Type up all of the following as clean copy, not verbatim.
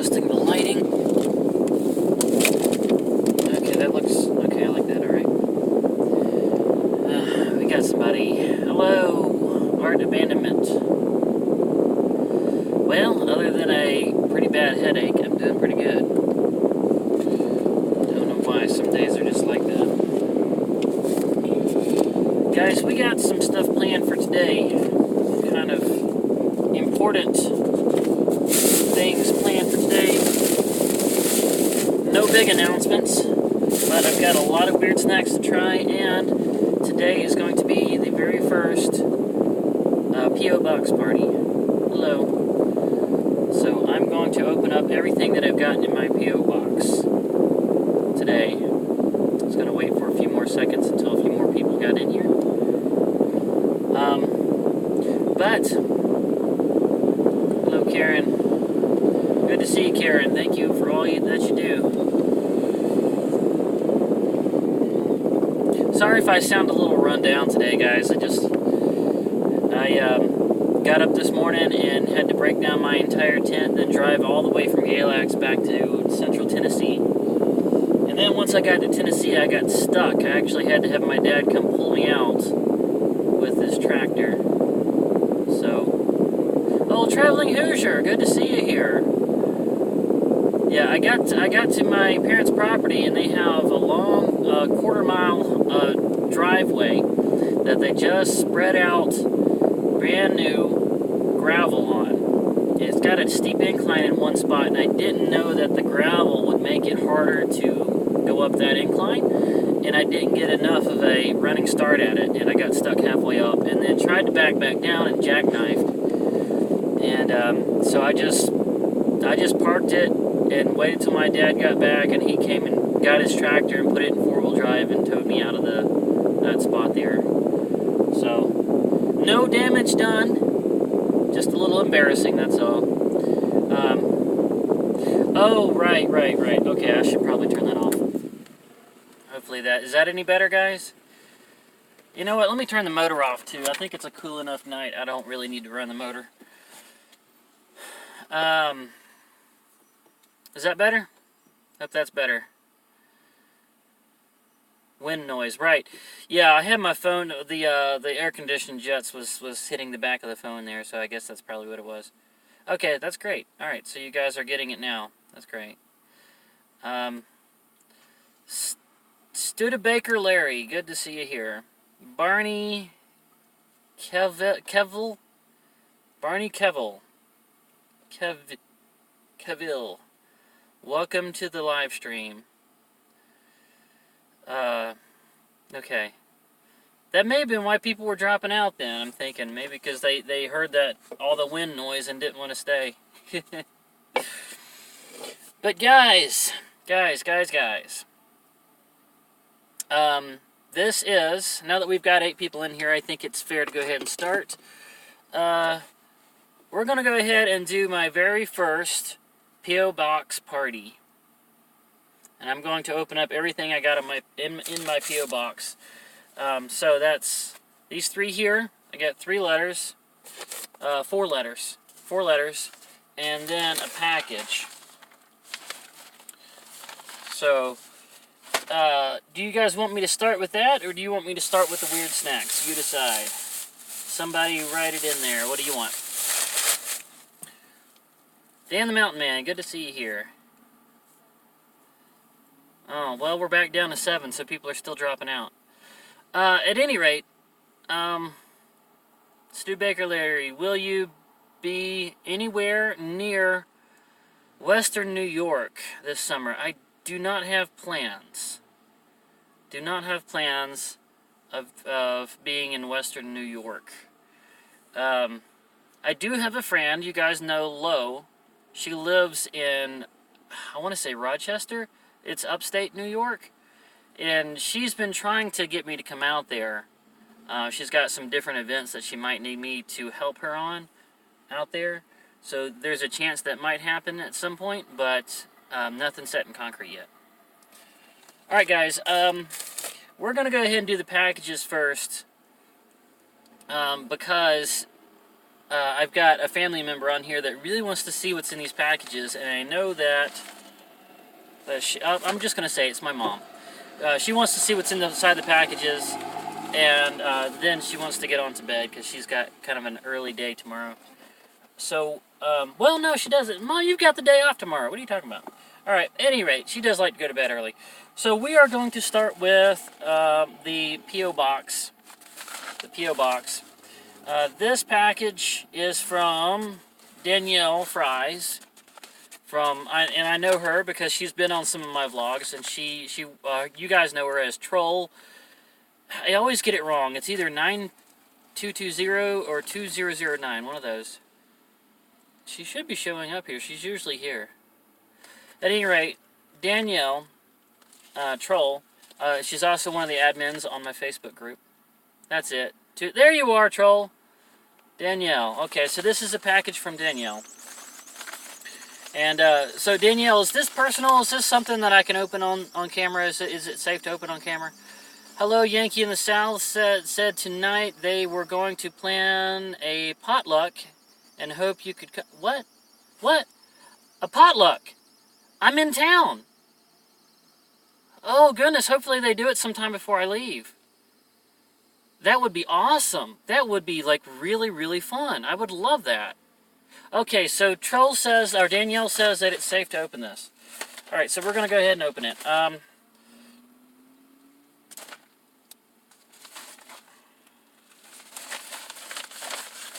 adjusting the lighting. Okay, that looks okay. I like that. All right. We got somebody. Hello, Art Abandonment. Well, other than a pretty bad headache, I'm doing pretty good. Don't know why. Some days are just like that. Guys, we got some stuff planned for today. Kind of important things planned for today. No big announcements, but I've got a lot of weird snacks to try, and today is going to be the very first P.O. Box party. Hello. So I'm going to open up everything that I've gotten in my P.O. Box today. Just going to wait for a few more seconds until a few more people got in here. Hello, Karen. Good to see you, Karen. Thank you for all that you do. Sorry if I sound a little run down today, guys. I got up this morning and had to break down my entire tent, then drive all the way from Galax back to central Tennessee. And then once I got to Tennessee, I got stuck. I actually had to have my dad come pull me out with his tractor. Oh, Traveling Hoosier, good to see you here. Yeah, I got to my parents' property, and they have a long quarter-mile driveway that they just spread out brand new gravel on. It's got a steep incline in one spot, and I didn't know that the gravel would make it harder to go up that incline, and I didn't get enough of a running start at it, and I got stuck halfway up, and then tried to back down and jackknifed. And so I just parked it and waited till my dad got back, and he came and got his tractor and put it in four-wheel drive and towed me out of that spot there. So no damage done, just a little embarrassing, that's all. Oh, right. Okay, I should probably turn that off. Hopefully is that any better, guys? You know what, let me turn the motor off too. I think it's a cool enough night. I don't really need to run the motor. Is that better? Hope that's better. Wind noise, right. Yeah, I had my phone, the air-conditioned jets was hitting the back of the phone there, so I guess that's probably what it was. Okay, that's great. Alright, so you guys are getting it now. That's great. Studebaker Larry, good to see you here. Barney Kevill? Barney Kevill. Kevill. Welcome to the live stream. Okay. That may have been why people were dropping out then, I'm thinking. Maybe because they heard that all the wind noise and didn't want to stay. But guys. This is, now that we've got 8 people in here, I think it's fair to go ahead and start. We're going to go ahead and do my very first P.O. Box party. And I'm going to open up everything I got in my P.O. Box. So that's these 3 here. I got 3 letters. 4 letters. 4 letters. And then a package. So, do you guys want me to start with that, or do you want me to start with the weird snacks? You decide. Somebody write it in there. What do you want? Dan the Mountain Man, good to see you here. Oh, well, we're back down to 7, so people are still dropping out. At any rate, Studebaker Larry, will you be anywhere near Western New York this summer? I do not have plans. Do not have plans of being in Western New York. I do have a friend, you guys know Lo. She lives in, I want to say Rochester. It's upstate New York. And she's been trying to get me to come out there. She's got some different events that she might need me to help her on out there. So there's a chance that might happen at some point, but nothing set in concrete yet. Alright guys, we're going to go ahead and do the packages first. Because I've got a family member on here that really wants to see what's in these packages, and I know that I'm just going to say it's my mom. She wants to see what's inside the packages, and then she wants to get on to bed because she's got kind of an early day tomorrow. So, well, no, she doesn't. Mom, you've got the day off tomorrow. What are you talking about? All right, at any rate, she does like to go to bed early. So we are going to start with the P.O. Box. The P.O. Box. This package is from Danielle Fries. And I know her because she's been on some of my vlogs, and you guys know her as Troll. I always get it wrong. It's either 9220 or 2009, one of those. She should be showing up here. She's usually here. At any rate, Danielle, Troll, she's also one of the admins on my Facebook group. That's it. There you are, Troll. Danielle. Okay, so this is a package from Danielle. And so Danielle, is this personal? Is this something that I can open on camera? Is it safe to open on camera? Hello, Yankee in the South said tonight they were going to plan a potluck and hope you could What? What? A potluck? I'm in town. Oh, goodness. Hopefully they do it sometime before I leave. That would be awesome. That would be, like, really, really fun. I would love that. Okay, so Troll says, or Danielle says that it's safe to open this. All right, so we're going to go ahead and open it.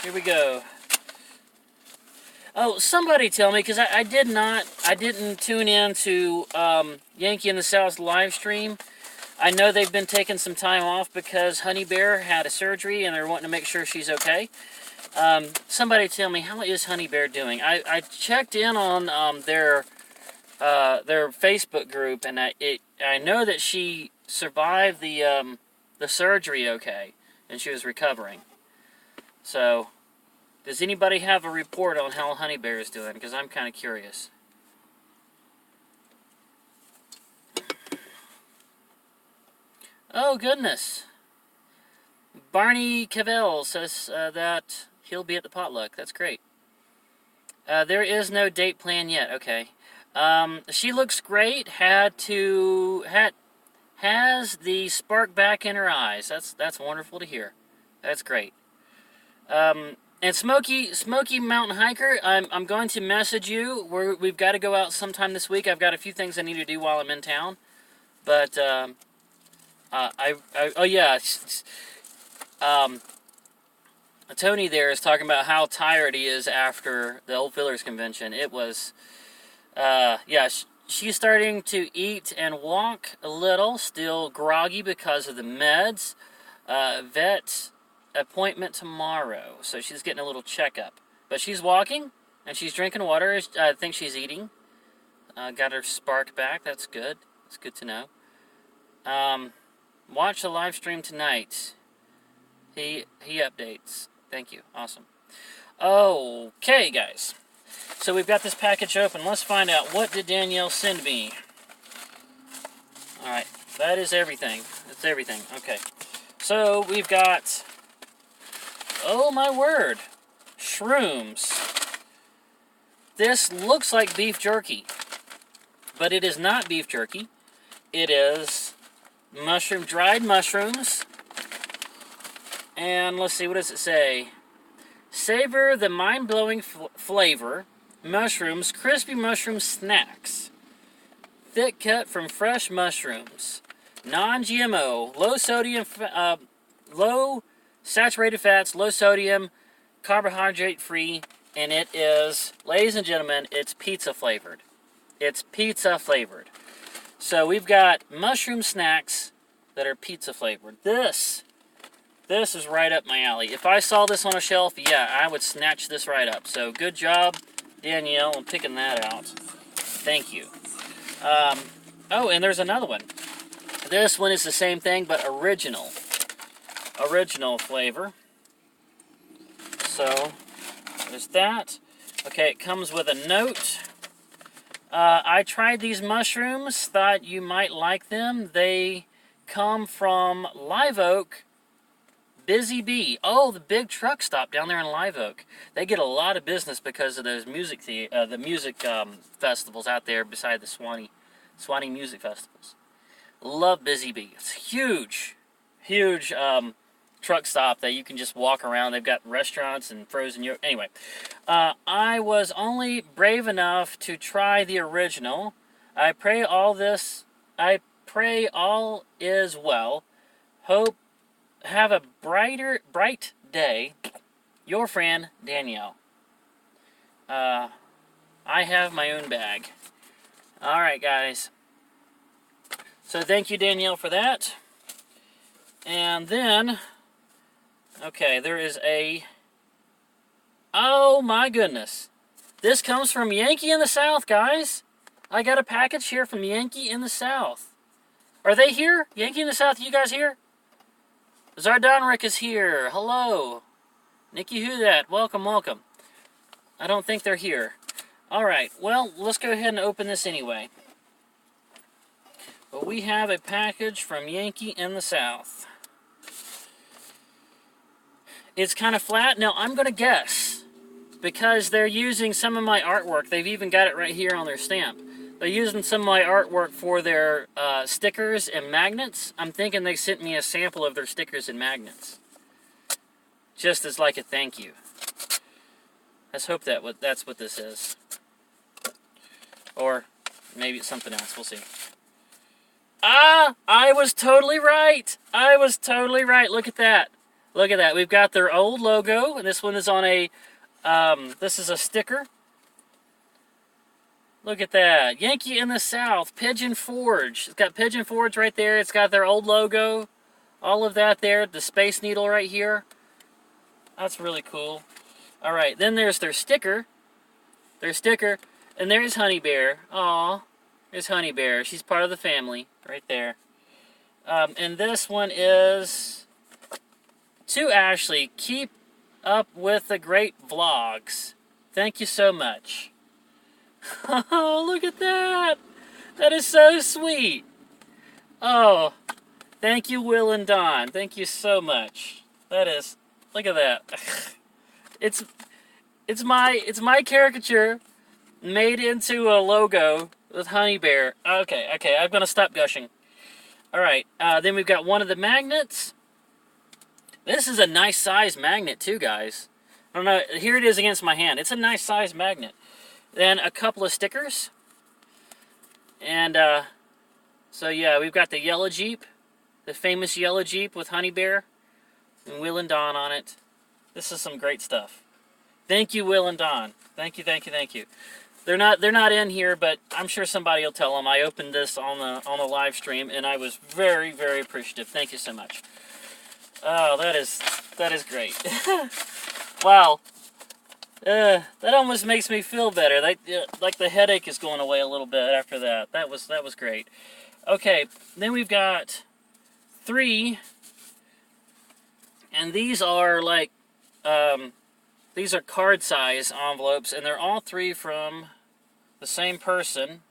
Here we go. Oh, somebody tell me, because I didn't tune in to Yankee in the South's live stream. I know they've been taking some time off because Honey Bear had a surgery and they're wanting to make sure she's okay. Somebody tell me, how is Honey Bear doing? I checked in on their Facebook group, and I know that she survived the surgery okay, and she was recovering. So, does anybody have a report on how Honey Bear is doing? Because I'm kind of curious. Oh, goodness. Barney Cavell says that he'll be at the potluck. That's great. There is no date plan yet. Okay. She looks great. Has the spark back in her eyes. That's wonderful to hear. That's great. And Smoky Mountain Hiker, I'm going to message you. We've got to go out sometime this week. I've got a few things I need to do while I'm in town. But oh yeah. Tony there is talking about how tired he is after the Old Fillers convention. It was, yeah, she's starting to eat and walk a little, still groggy because of the meds. Vet appointment tomorrow, so she's getting a little checkup. But she's walking, and she's drinking water. I think she's eating. Got her spark back. That's good. It's good to know. Watch the live stream tonight. He updates. Thank you. Awesome. Okay, guys. So we've got this package open. Let's find out, what did Danielle send me? Alright, that is everything. That's everything. Okay. So we've got, oh my word, shrooms. This looks like beef jerky, but it is not beef jerky. It is dried mushrooms. And let's see, what does it say? Savor the mind-blowing flavor. Mushrooms, crispy mushroom snacks. Thick cut from fresh mushrooms. Non-GMO, low sodium, low saturated fats, low sodium, carbohydrate free, and it is, ladies and gentlemen, it's pizza flavored. It's pizza flavored. So we've got mushroom snacks that are pizza flavored. This is right up my alley. If I saw this on a shelf, yeah, I would snatch this right up. So good job, Danielle, on picking that out. Thank you. Oh, and there's another one. This one is the same thing, but original. Original flavor. So, there's that. Okay, it comes with a note. I tried these mushrooms, thought you might like them. They come from live oak, Busy Bee. Oh, the big truck stop down there in Live Oak. They get a lot of business because of those music festivals out there beside the Swanee music festivals. Love Busy Bee. It's huge, huge truck stop that you can just walk around. They've got restaurants and frozen yogurt. Anyway, I was only brave enough to try the original. I pray all is well. Hope have a bright day. Your friend, Danielle. I have my own bag. Alright, guys. So thank you, Danielle, for that. And then, okay, there is a... Oh, my goodness. This comes from Yankee in the South, guys. I got a package here from Yankee in the South. Are they here? Yankee in the South, you guys here? Zardonrick is here. Hello. Nikki Who That. Welcome, welcome. I don't think they're here. Alright, well, let's go ahead and open this anyway. But we have a package from Yankee in the South. It's kind of flat. Now, I'm going to guess, because they're using some of my artwork. They've even got it right here on their stamp. They're using some of my artwork for their stickers and magnets. I'm thinking they sent me a sample of their stickers and magnets. Just as like a thank you. Let's hope that's what this is. Or maybe it's something else. We'll see. Ah! I was totally right! I was totally right. Look at that. Look at that. We've got their old logo. And this one is on a... this is a sticker. Look at that. Yankee in the South. Pigeon Forge. It's got Pigeon Forge right there. It's got their old logo. All of that there. The Space Needle right here. That's really cool. Alright, then there's their sticker. Their sticker. And there's Honey Bear. Aw. There's Honey Bear. She's part of the family. Right there. And this one is... To Ashley. Keep up with the great vlogs. Thank you so much. Oh, look at that. That is so sweet. Oh, thank you, Will and Don. Thank you so much. That is, look at that. It's my caricature made into a logo with Honey Bear. Okay, I'm going to stop gushing. All right, then we've got one of the magnets. This is a nice size magnet too, guys. I don't know, here it is against my hand. It's a nice size magnet. Then a couple of stickers. And, so yeah, we've got the yellow Jeep. The famous yellow Jeep with Honey Bear. And Will and Don on it. This is some great stuff. Thank you, Will and Don. Thank you, thank you, thank you. They're not in here, but I'm sure somebody will tell them. I opened this on the live stream, and I was very, very appreciative. Thank you so much. Oh, that is great. Wow. That almost makes me feel better. Like the headache is going away a little bit after that. That was great. Okay, then we've got 3, and these are like these are card size envelopes, and they're all 3 from the same person,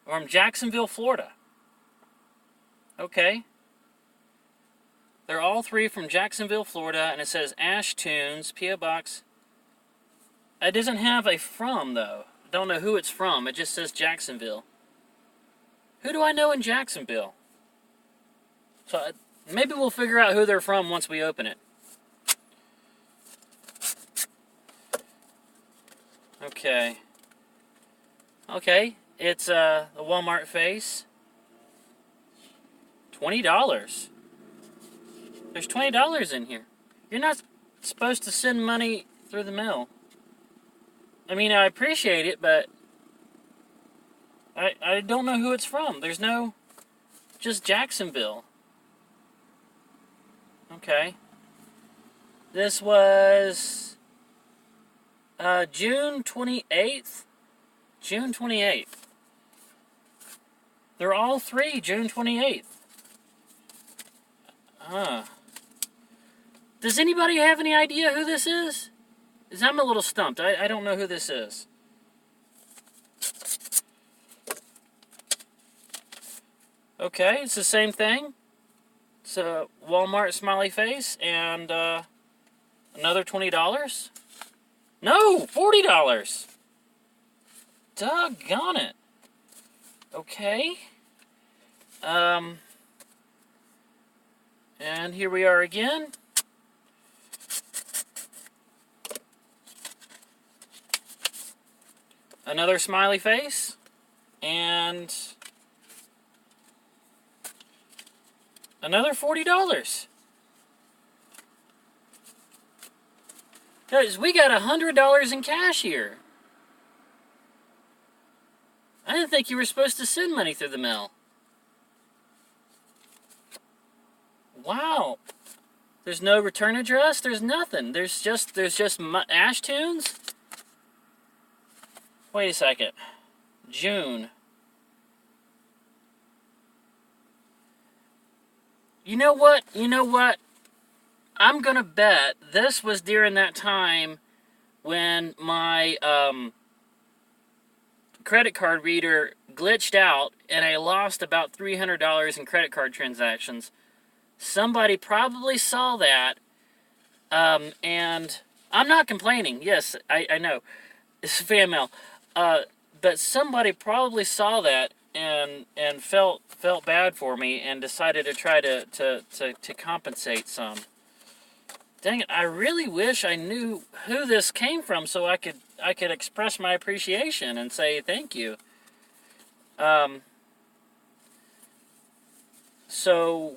from Jacksonville, Florida. Okay. They're all 3 from Jacksonville, Florida, and it says Ash Toons, P.O. Box. It doesn't have a from, though. I don't know who it's from. It just says Jacksonville. Who do I know in Jacksonville? So maybe we'll figure out who they're from once we open it. Okay. Okay, it's the Walmart face. $20. There's $20 in here. You're not supposed to send money through the mail. I mean, I appreciate it, but I don't know who it's from. There's no... Just Jacksonville. Okay. This was... June 28th? June 28th. They're all 3 June 28th. Does anybody have any idea who this is? Because I'm a little stumped. I don't know who this is. Okay, it's the same thing. So, Walmart smiley face, and another $20? No, $40! Doggone it. Okay. And here we are again. Another smiley face, and another $40. Guys, we got $100 in cash here. I didn't think you were supposed to send money through the mail. Wow. There's no return address. There's nothing. There's just Ash Toons. Wait a second. June. You know what? I'm gonna bet this was during that time when my credit card reader glitched out and I lost about $300 in credit card transactions. Somebody probably saw that, and I'm not complaining. Yes, I know. It's fan mail. But somebody probably saw that and felt bad for me and decided to try to compensate some. Dang it, I really wish I knew who this came from so I could express my appreciation and say thank you. So,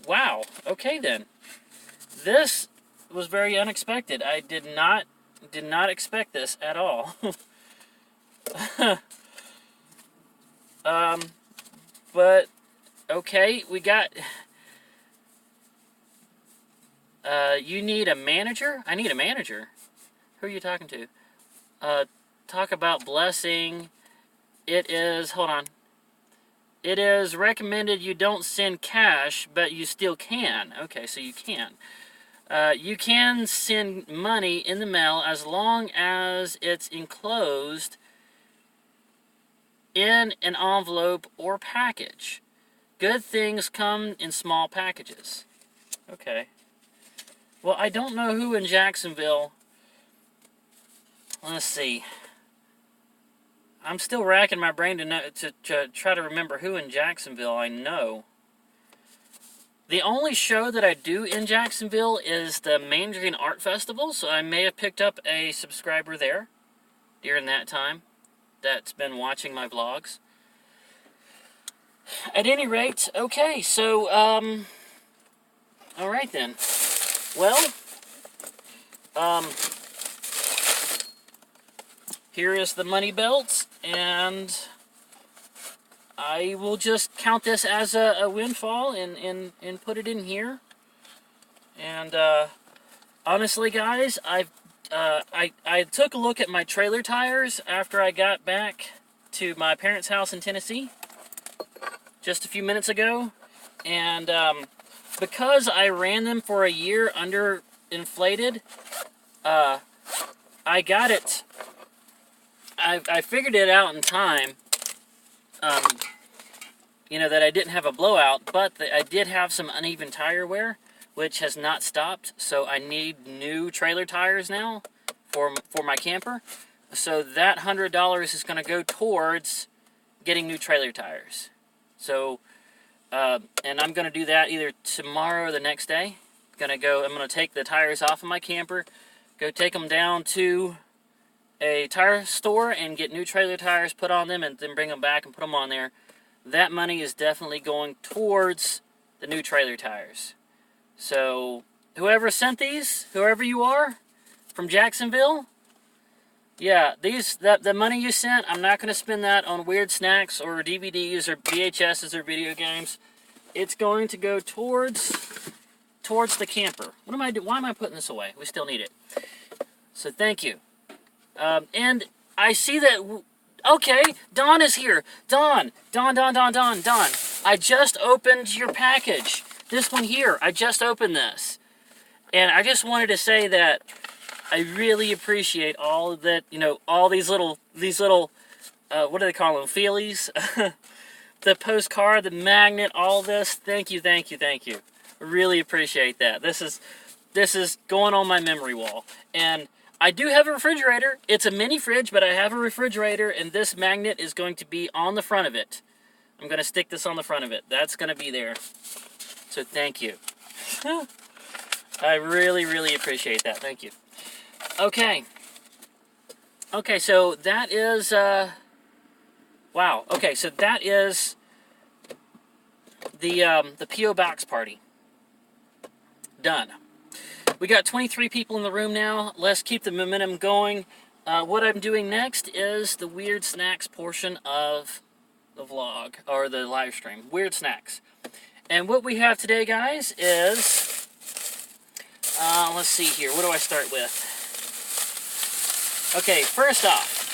wow. Okay then. This was very unexpected. I did not expect this at all. But okay, we got. You need a manager? I need a manager. Who are you talking to? Talk about blessing. It is, hold on. It is recommended you don't send cash, but you still can. Okay, so you can. You can send money in the mail as long as it's enclosed in an envelope or package. Good things come in small packages. Okay. Well, I don't know who in Jacksonville. Let's see. I'm still racking my brain to try to remember who in Jacksonville I know. The only show that I do in Jacksonville is the Mandarin Art Festival, so I may have picked up a subscriber there during that time that's been watching my vlogs. At any rate, okay, so, alright then. Well, here is the money belt, and I will just count this as a windfall and put it in here. And honestly, guys, I took a look at my trailer tires after I got back to my parents' house in Tennessee just a few minutes ago, and because I ran them for a year under inflated, I got it. I figured it out in time. You know, that I didn't have a blowout, but I did have some uneven tire wear, which has not stopped. So I need new trailer tires now for my camper. So that $100 is going to go towards getting new trailer tires. So, and I'm going to do that either tomorrow or the next day. I'm going to take the tires off of my camper, go take them down to a tire store and get new trailer tires put on them, and then bring them back and put them on there. That money is definitely going towards the new trailer tires. So, whoever sent these, whoever you are, from Jacksonville, yeah, the money you sent, I'm not going to spend that on weird snacks or DVDs or VHSs or video games. It's going to go towards the camper. What am I doing? Why am I putting this away? We still need it. So, thank you. And I see that. Okay, Dawn is here. Dawn. I just opened your package. This one here. I just opened this. And I just wanted to say that I really appreciate all of that, you know, all these little, what do they call them? Feelies? The postcard, the magnet, all this. Thank you. Really appreciate that. This is going on my memory wall. And I do have a refrigerator. It's a mini fridge, but I have a refrigerator, and this magnet is going to be on the front of it. I'm going to stick this on the front of it. That's going to be there. So thank you. I really, really appreciate that. Thank you. Okay. Okay, so that is, wow. Okay, so that is the P.O. Box party. Done. We got 23 people in the room now. Let's keep the momentum going. What I'm doing next is the weird snacks portion of the vlog, or the live stream. Weird snacks. And what we have today, guys, is, let's see here. What do I start with? Okay, first off,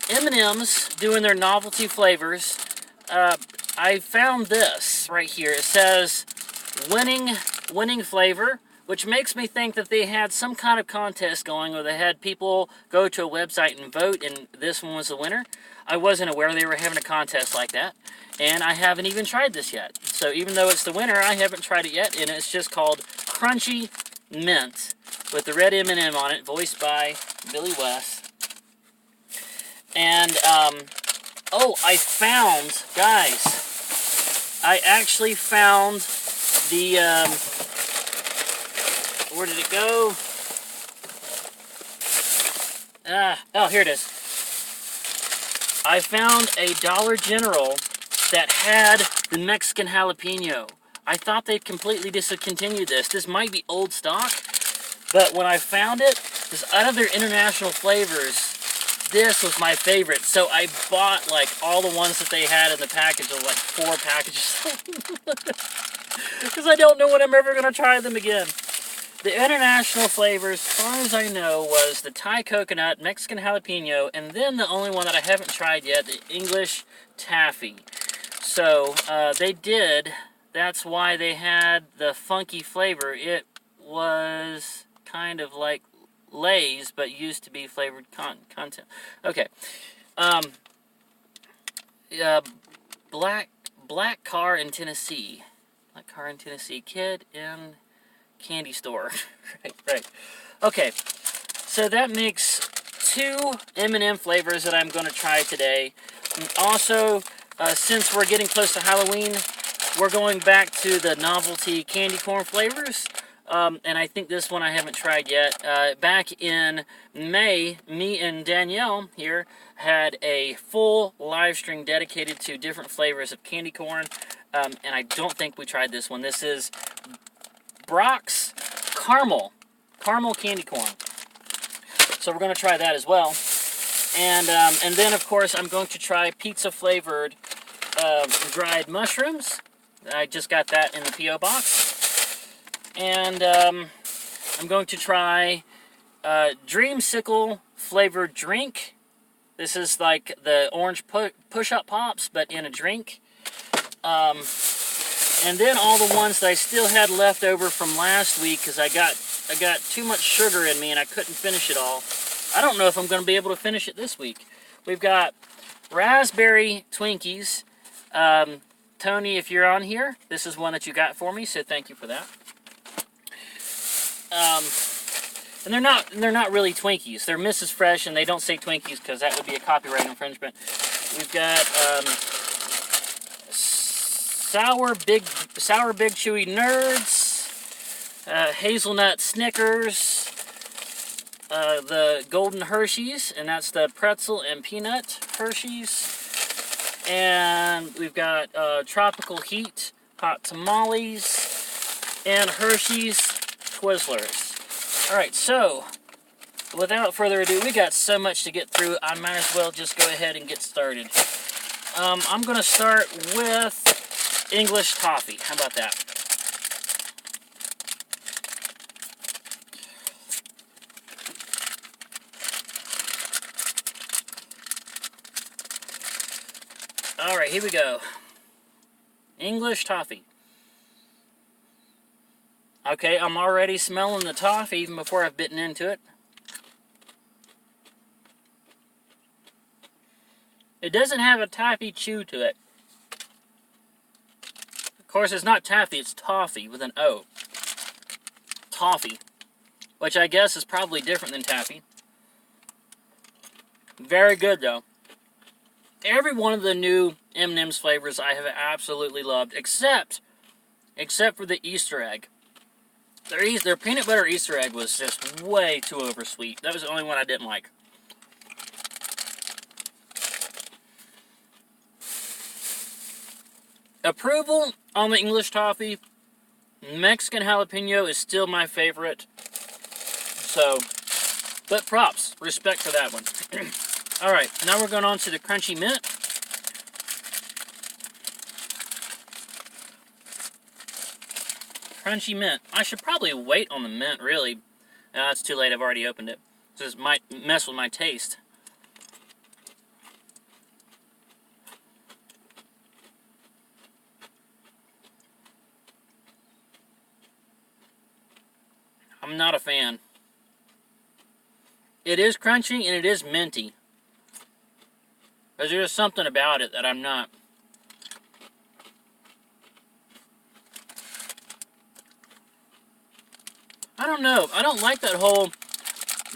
M&M's doing their novelty flavors. I found this right here. It says winning flavor, which makes me think that they had some kind of contest going, or they had people go to a website and vote, and this one was the winner. I wasn't aware they were having a contest like that, and I haven't even tried this yet. So even though it's the winner, I haven't tried it yet, and it's just called Crunchy Mint with the red M&M on it, voiced by Billy West. And, oh, I found, guys, I actually found the, where did it go? Oh, here it is. I found a Dollar General that had the Mexican jalapeno. I thought they'd completely discontinued this. This might be old stock, but when I found it, because out of their international flavors, this was my favorite. So I bought like all the ones that they had in the package, of like 4 packages. Because I don't know when I'm ever going to try them again. The international flavor, as far as I know, was the Thai coconut, Mexican jalapeno, and then the only one that I haven't tried yet, the English taffy. So, they did, that's why they had the funky flavor. It was kind of like Lay's, but used to be flavored content. Okay. Black car in Tennessee. Black car in Tennessee. Kid in candy store. right. Okay. So that makes 2 M&M flavors that I'm going to try today. And also, since we're getting close to Halloween, we're going back to the novelty candy corn flavors. And I think this one I haven't tried yet. Back in May, me and Danielle here had a full live stream dedicated to different flavors of candy corn. And I don't think we tried this one. This is Brock's Caramel candy corn. So we're going to try that as well. And then, of course, I'm going to try pizza-flavored dried mushrooms. I just got that in the P.O. box. And I'm going to try Dreamsicle-flavored drink. This is like the orange push-up pops, but in a drink. And then all the ones that I still had left over from last week, because I got too much sugar in me and I couldn't finish it all. I don't know if I'm going to be able to finish it this week. We've got raspberry Twinkies. Tony, if you're on here, this is one that you got for me, so thank you for that. And they're not really Twinkies. They're Mrs. Fresh, and they don't say Twinkies because that would be a copyright infringement. We've got sour big chewy Nerds, hazelnut Snickers, the golden Hershey's, and that's the pretzel and peanut Hershey's. And we've got tropical heat hot tamales and Hershey's Twizzlers. All right, so without further ado, we got so much to get through. I might as well just go ahead and get started. I'm going to start with English toffee. How about that? All right, here we go. English toffee. Okay, I'm already smelling the toffee even before I've bitten into it. It doesn't have a toffee chew to it. course, it's not taffy, it's toffee with an O. Toffee. Which I guess is probably different than taffy. Very good, though. Every one of the new M&M's flavors I have absolutely loved, except for the Easter egg. Their peanut butter Easter egg was just way too oversweet. That was the only one I didn't like. Approval on the English toffee. Mexican jalapeno is still my favorite. So, but props. Respect for that one. Alright, now we're going on to the crunchy mint. Crunchy mint. I should probably wait on the mint, really. No, it's too late. I've already opened it. This might mess with my taste. I'm not a fan. It is crunchy and it is minty. But there's something about it that I'm not. I don't know. I don't like that whole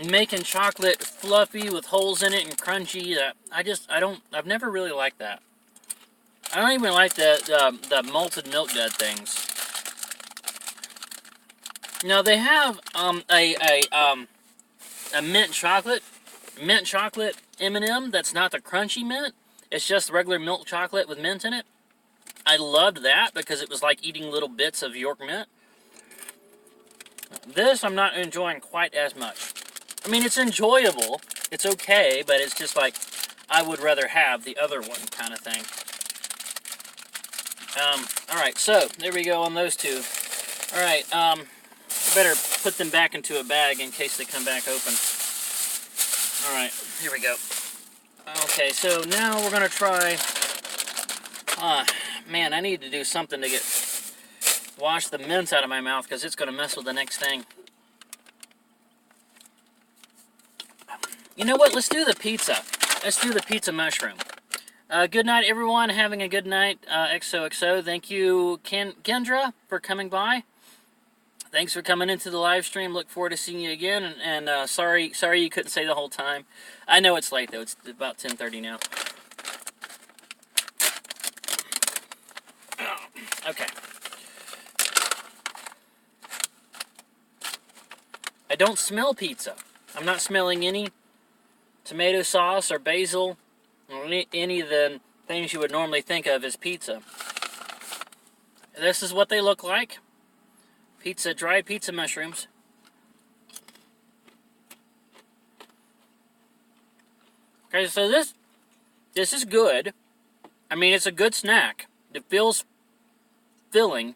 making chocolate fluffy with holes in it and crunchy. I've never really liked that. I don't even like the malted milk dud things. Now they have a mint chocolate M&M that's not the crunchy mint. It's just regular milk chocolate with mint in it. I loved that because it was like eating little bits of York mint. This I'm not enjoying quite as much. I mean, it's enjoyable. It's okay, but it's just like I would rather have the other one kind of thing. Alright, so there we go on those two. Alright, better put them back into a bag in case they come back open. Alright, here we go. Okay, so now we're going to try... man, I need to do something to wash the mints out of my mouth because it's going to mess with the next thing. You know what? Let's do the pizza. Let's do the pizza mushroom. Good night, everyone. Having a good night. XOXO. Thank you, Kendra, for coming by. Thanks for coming into the live stream. Look forward to seeing you again. And sorry you couldn't stay the whole time. I know it's late, though. It's about 10:30 now. Okay. I don't smell pizza. I'm not smelling any tomato sauce or basil or any of the things you would normally think of as pizza. This is what they look like. Dried pizza mushrooms. Okay, so this is good. I mean, it's a good snack. It feels filling.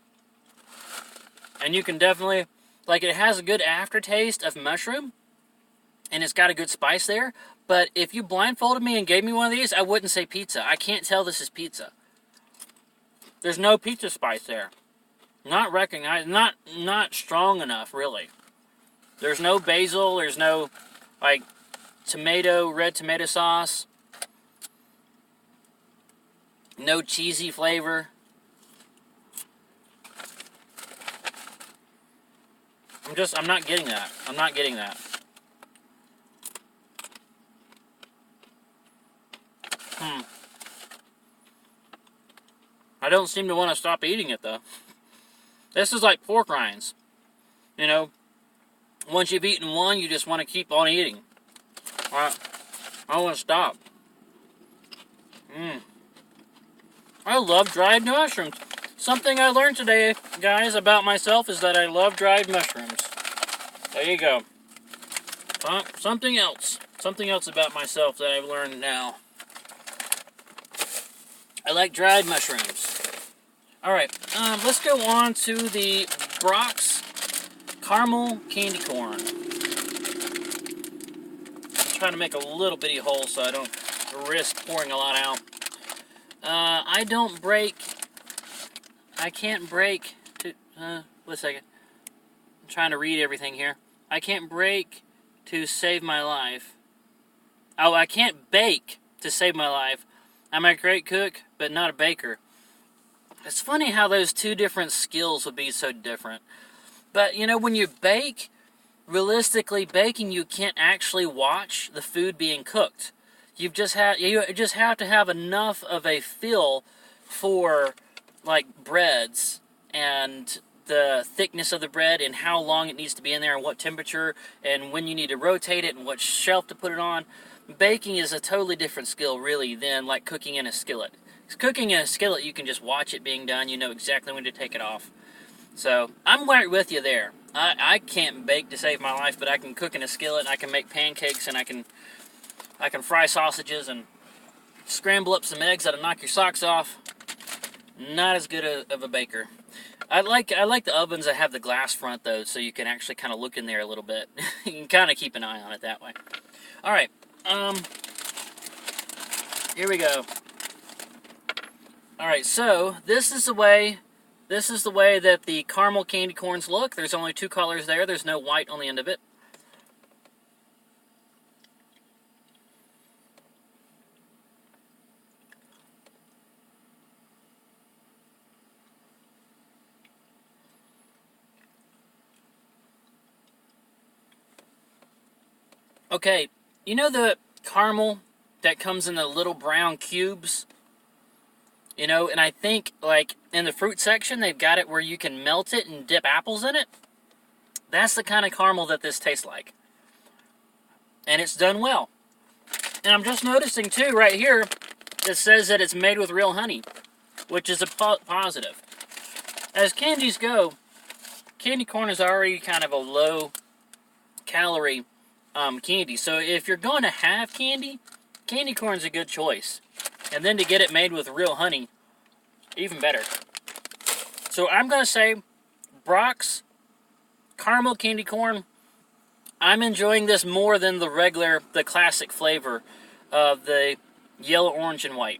And you can definitely, like, it has a good aftertaste of mushroom. And it's got a good spice there. But if you blindfolded me and gave me one of these, I wouldn't say pizza. I can't tell this is pizza. There's no pizza spice there. Not recognized, not strong enough, really. There's no basil, there's no, like, red tomato sauce. No cheesy flavor. I'm not getting that. I'm not getting that. I don't seem to want to stop eating it, though. This is like pork rinds. You know, once you've eaten one, you just want to keep on eating. Alright, I don't want to stop. I love dried mushrooms. Something I learned today, guys, about myself is that I love dried mushrooms. There you go. Something else about myself that I've learned now. I like dried mushrooms. Alright, let's go on to the Brock's Caramel Candy Corn. I'm trying to make a little bitty hole so I don't risk pouring a lot out. I can't break to, wait a second. I'm trying to read everything here. I can't break to save my life. Oh, I can't bake to save my life. I'm a great cook, but not a baker. It's funny how those two different skills would be so different. But, you know, when you bake, realistically, baking, you can't actually watch the food being cooked. You just have to have enough of a feel for, like, breads and the thickness of the bread and how long it needs to be in there and what temperature and when you need to rotate it and what shelf to put it on. Baking is a totally different skill, really, than like cooking in a skillet. Cooking in a skillet, you can just watch it being done. You know exactly when to take it off. So I'm right with you there. I can't bake to save my life, but I can cook in a skillet, and I can make pancakes, and I can fry sausages and scramble up some eggs that'll knock your socks off. Not as good of a baker. I like the ovens that have the glass front, though, so you can actually kind of look in there a little bit. You can kind of keep an eye on it that way. All right, here we go. All right, so this is the way that the caramel candy corns look. There's only two colors there. There's no white on the end of it. Okay, you know the caramel that comes in the little brown cubes? You know, and I think, like, in the fruit section, they've got it where you can melt it and dip apples in it. That's the kind of caramel that this tastes like. And it's done well. And I'm just noticing, too, right here, it says that it's made with real honey, which is a positive. As candies go, candy corn is already kind of a low-calorie candy. So if you're going to have candy corn's a good choice. And then to get it made with real honey, even better. So I'm going to say Brock's caramel candy corn, I'm enjoying this more than the classic flavor of the yellow, orange, and white.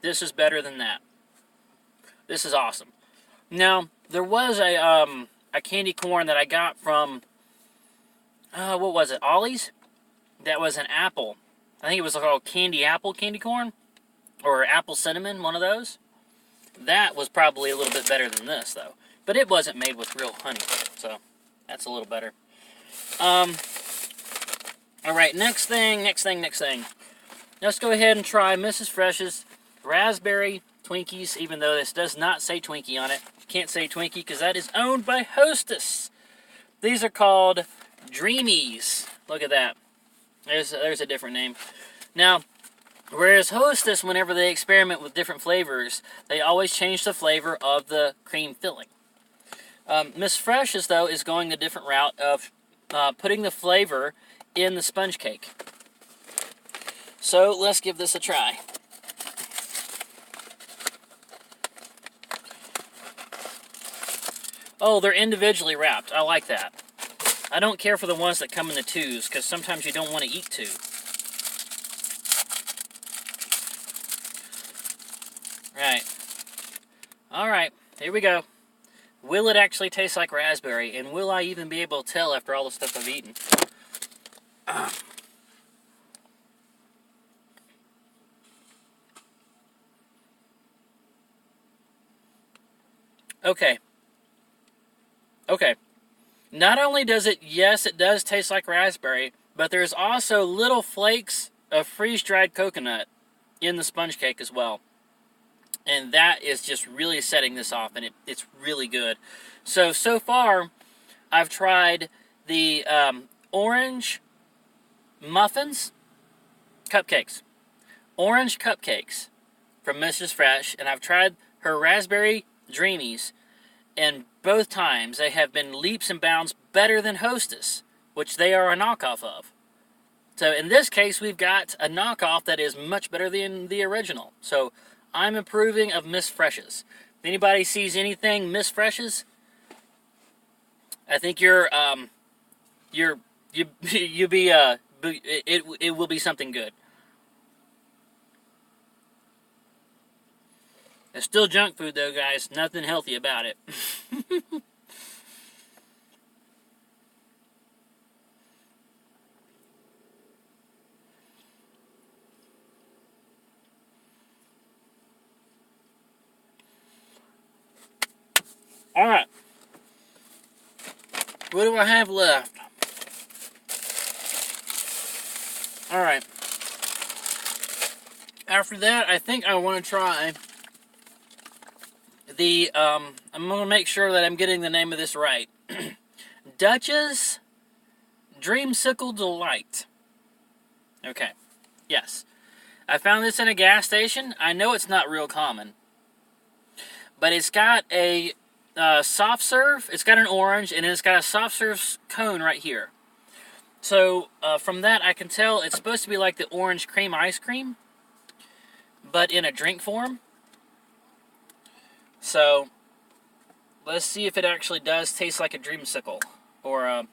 This is better than that. This is awesome. Now, there was a candy corn that I got from, what was it, Ollie's? That was an apple. I think it was called candy apple candy corn. Or apple cinnamon, one of those. That was probably a little bit better than this, though. But it wasn't made with real honey, so that's a little better. Alright, next thing. Let's go ahead and try Mrs. Fresh's Raspberry Twinkies, even though this does not say Twinkie on it. Can't say Twinkie because that is owned by Hostess. These are called Dreamies. Look at that. There's a different name. Now, whereas Hostess, whenever they experiment with different flavors, they always change the flavor of the cream filling. Miss Fresh's, though, is going a different route of putting the flavor in the sponge cake. So let's give this a try. Oh, they're individually wrapped. I like that. I don't care for the ones that come in the twos, because sometimes you don't want to eat two. Right. Alright, here we go. Will it actually taste like raspberry? And will I even be able to tell after all the stuff I've eaten? Okay. Not only does it, yes, it does taste like raspberry, but there's also little flakes of freeze-dried coconut in the sponge cake as well. And that is just really setting this off, and it's really good. So far, I've tried the orange muffins, cupcakes. Orange cupcakes from Mrs. Fresh, and I've tried her raspberry dreamies, and both times they have been leaps and bounds better than Hostess, which they are a knockoff of. So in this case, we've got a knockoff that is much better than the original. So I'm approving of Miss Fresh's. If anybody sees anything Miss Fresh's, I think it will be something good. It's still junk food though, guys. Nothing healthy about it. Alright. What do I have left? Alright. After that, I think I want to try the, I'm going to make sure that I'm getting the name of this right. Dutch's Dreamsicle Delight. Okay. Yes. I found this in a gas station. I know it's not real common. But it's got a soft serve. It's got an orange, and it's got a soft serve cone right here. So, from that, I can tell it's supposed to be like the orange cream ice cream, but in a drink form. So, let's see if it actually does taste like a dreamsicle or a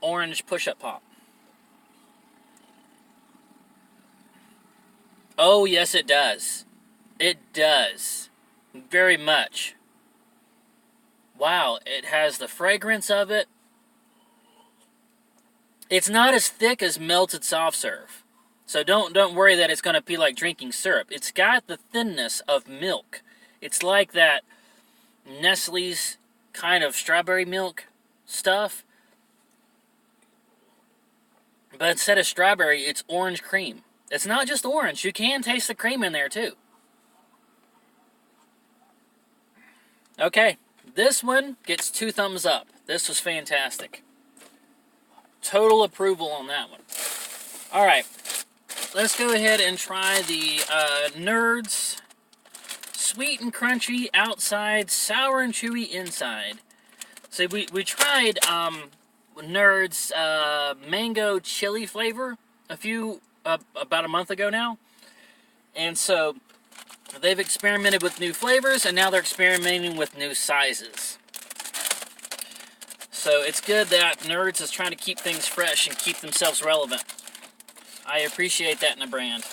orange push-up pop. Oh, yes, it does. It does. Very much. Wow, it has the fragrance of it. It's not as thick as melted soft serve. So don't worry that it's going to be like drinking syrup. It's got the thinness of milk. It's like that Nestle's kind of strawberry milk stuff. But instead of strawberry, it's orange cream. It's not just orange. You can taste the cream in there too. Okay, this one gets 2 thumbs up. This was fantastic. Total approval on that one. Alright, let's go ahead and try the Nerds Sweet and Crunchy outside, sour and chewy inside. So we tried Nerds mango chili flavor about a month ago now. And so they've experimented with new flavors, and now they're experimenting with new sizes. So it's good that Nerds is trying to keep things fresh and keep themselves relevant. I appreciate that in a brand.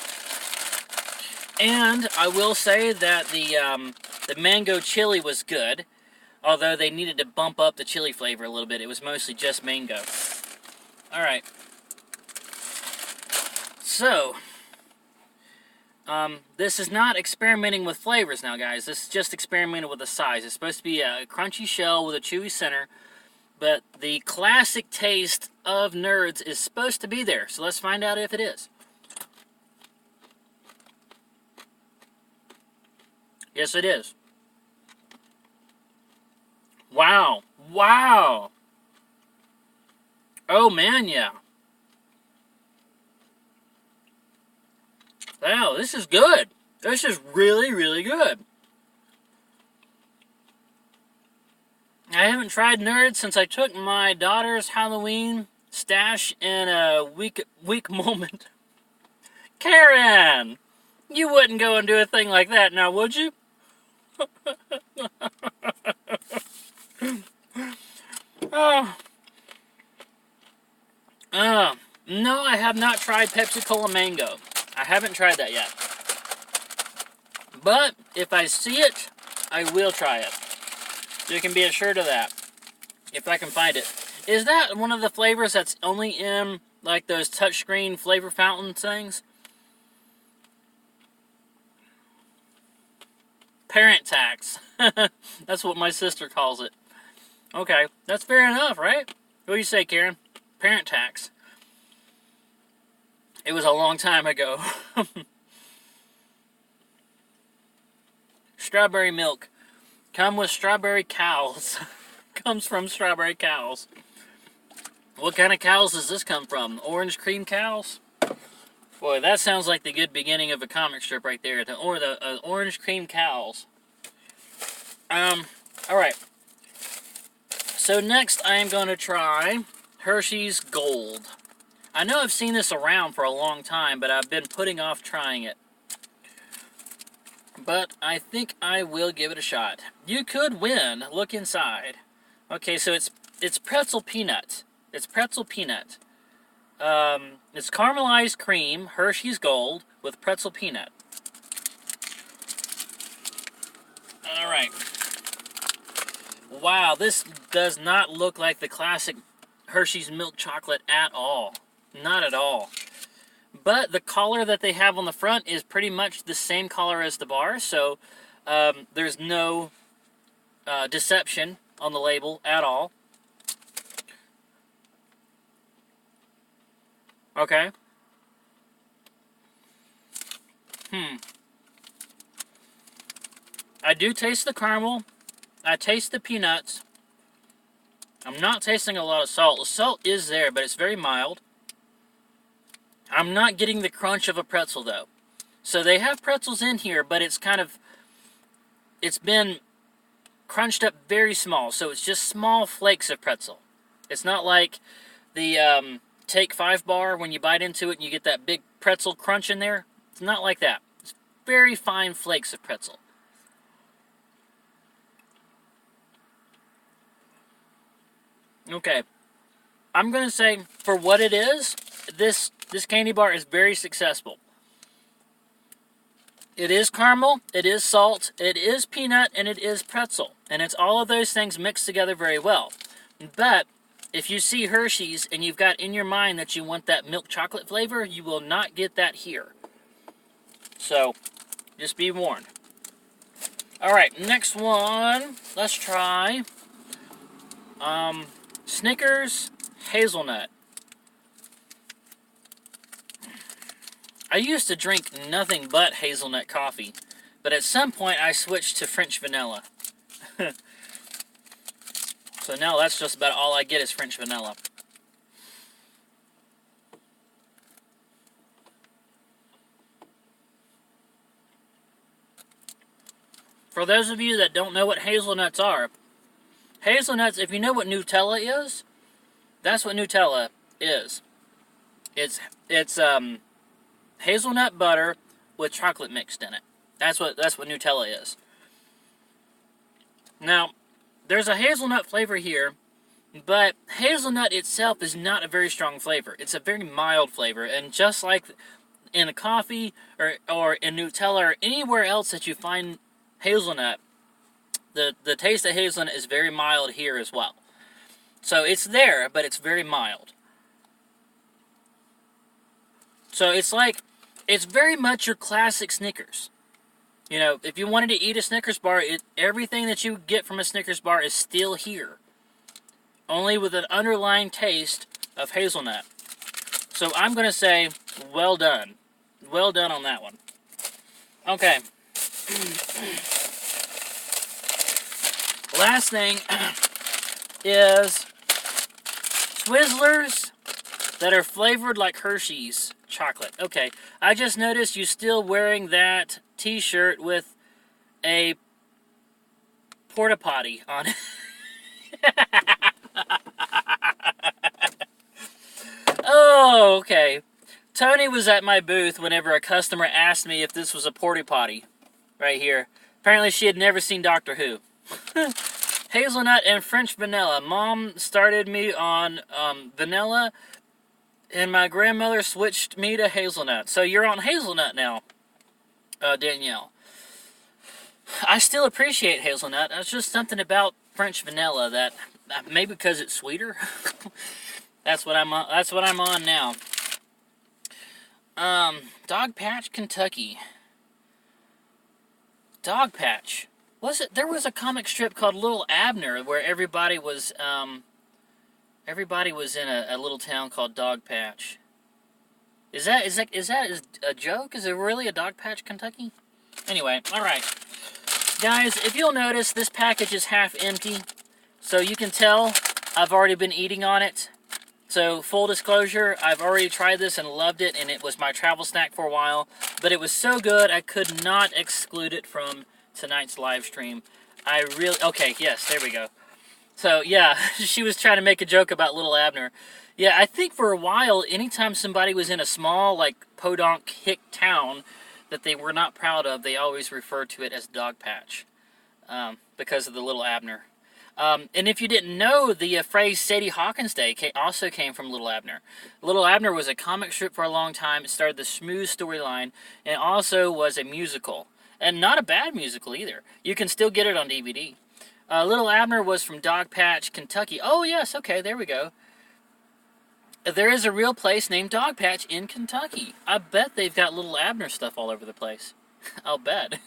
And I will say that the mango chili was good, although they needed to bump up the chili flavor a little bit. It was mostly just mango. Alright. So, this is not experimenting with flavors now, guys. This is just experimenting with the size. It's supposed to be a crunchy shell with a chewy center, but the classic taste of Nerds is supposed to be there. So let's find out if it is. Yes, it is. Wow. Wow. Oh, man, yeah. Wow, this is good. This is really, really good. I haven't tried Nerds since I took my daughter's Halloween stash in a weak moment. Karen! You wouldn't go and do a thing like that now, would you? No, I have not tried Pepsi Cola Mango. I haven't tried that yet. But if I see it, I will try it. You can be assured of that. If I can find it. Is that one of the flavors that's only in like those touchscreen flavor fountain things? Parent tax. That's what my sister calls it. Okay, that's fair enough, right? What do you say, Karen? Parent tax. It was a long time ago. Strawberry milk. Come with strawberry cows. Comes from strawberry cows. What kind of cows does this come from? Orange cream cows? Boy, that sounds like the good beginning of a comic strip right there. The orange cream cows. Alright. So next I am going to try Hershey's Gold. I know I've seen this around for a long time, but I've been putting off trying it. But I think I will give it a shot. You could win. Look inside. Okay, so it's pretzel peanut. It's pretzel peanut. It's caramelized cream, Hershey's Gold, with pretzel peanut. Alright. Wow, this does not look like the classic Hershey's milk chocolate at all. Not at all. But the collar that they have on the front is pretty much the same color as the bar, so there's no deception on the label at all. Okay. I do taste the caramel. I taste the peanuts. I'm not tasting a lot of salt. The salt is there, but it's very mild. I'm not getting the crunch of a pretzel, though. So they have pretzels in here, but it's been crunched up very small. So it's just small flakes of pretzel. It's not like the Take 5 bar when you bite into it and you get that big pretzel crunch in there. It's not like that. It's very fine flakes of pretzel. Okay, I'm going to say, for what it is, this candy bar is very successful. It is caramel, it is salt, it is peanut, and it is pretzel. And it's all of those things mixed together very well. But if you see Hershey's and you've got in your mind that you want that milk chocolate flavor, you will not get that here. So, just be warned. Alright, next one. Let's try Snickers hazelnut. I used to drink nothing but hazelnut coffee, but at some point I switched to French vanilla. So now that's just about all I get is French vanilla. For those of you that don't know what hazelnuts are, hazelnuts, if you know what Nutella is, that's what Nutella is. It's hazelnut butter with chocolate mixed in it. That's what Nutella is. Now, there's a hazelnut flavor here, but hazelnut itself is not a very strong flavor. It's a very mild flavor, and just like in a coffee or in Nutella or anywhere else that you find hazelnut, the taste of hazelnut is very mild here as well. So it's there, but it's very mild. So it's very much your classic Snickers. You know, if you wanted to eat a Snickers bar, everything that you get from a Snickers bar is still here. Only with an underlying taste of hazelnut. So I'm going to say, well done. Well done on that one. Okay. Last thing is Twizzlers that are flavored like Hershey's chocolate. Okay, I just noticed you still wearing that t-shirt with a porta potty on it. Oh, okay. Tony was at my booth whenever a customer asked me if this was a porta potty. Right here. Apparently she had never seen Doctor Who. Hazelnut and French vanilla. Mom started me on vanilla, and my grandmother switched me to hazelnut. So you're on hazelnut now, Danielle. I still appreciate hazelnut. It's just something about French vanilla that maybe because it's sweeter. That's what I'm on. That's what I'm on now. Dog Patch, Kentucky. Dog Patch. There was a comic strip called Little Abner where everybody was in a little town called Dog Patch. Is that a joke? Is it really a Dog Patch, Kentucky? Anyway, all right, guys. If you'll notice, this package is half empty, so you can tell I've already been eating on it. So full disclosure, I've already tried this and loved it, and it was my travel snack for a while. But it was so good, I could not exclude it from tonight's live stream. Okay, yes, there we go. So, yeah, she was trying to make a joke about Little Abner. Yeah, I think for a while, anytime somebody was in a small, like, podunk hick town that they were not proud of, they always referred to it as Dog Patch, because of the Little Abner. And if you didn't know, the phrase Sadie Hawkins Day also came from Little Abner. Little Abner was a comic strip for a long time. It started the Schmooze storyline, and also was a musical. And not a bad musical either. You can still get it on DVD. Little Abner was from Dog Patch, Kentucky. Oh, yes, okay, there we go. There is a real place named Dog Patch in Kentucky. I bet they've got Little Abner stuff all over the place. I'll bet.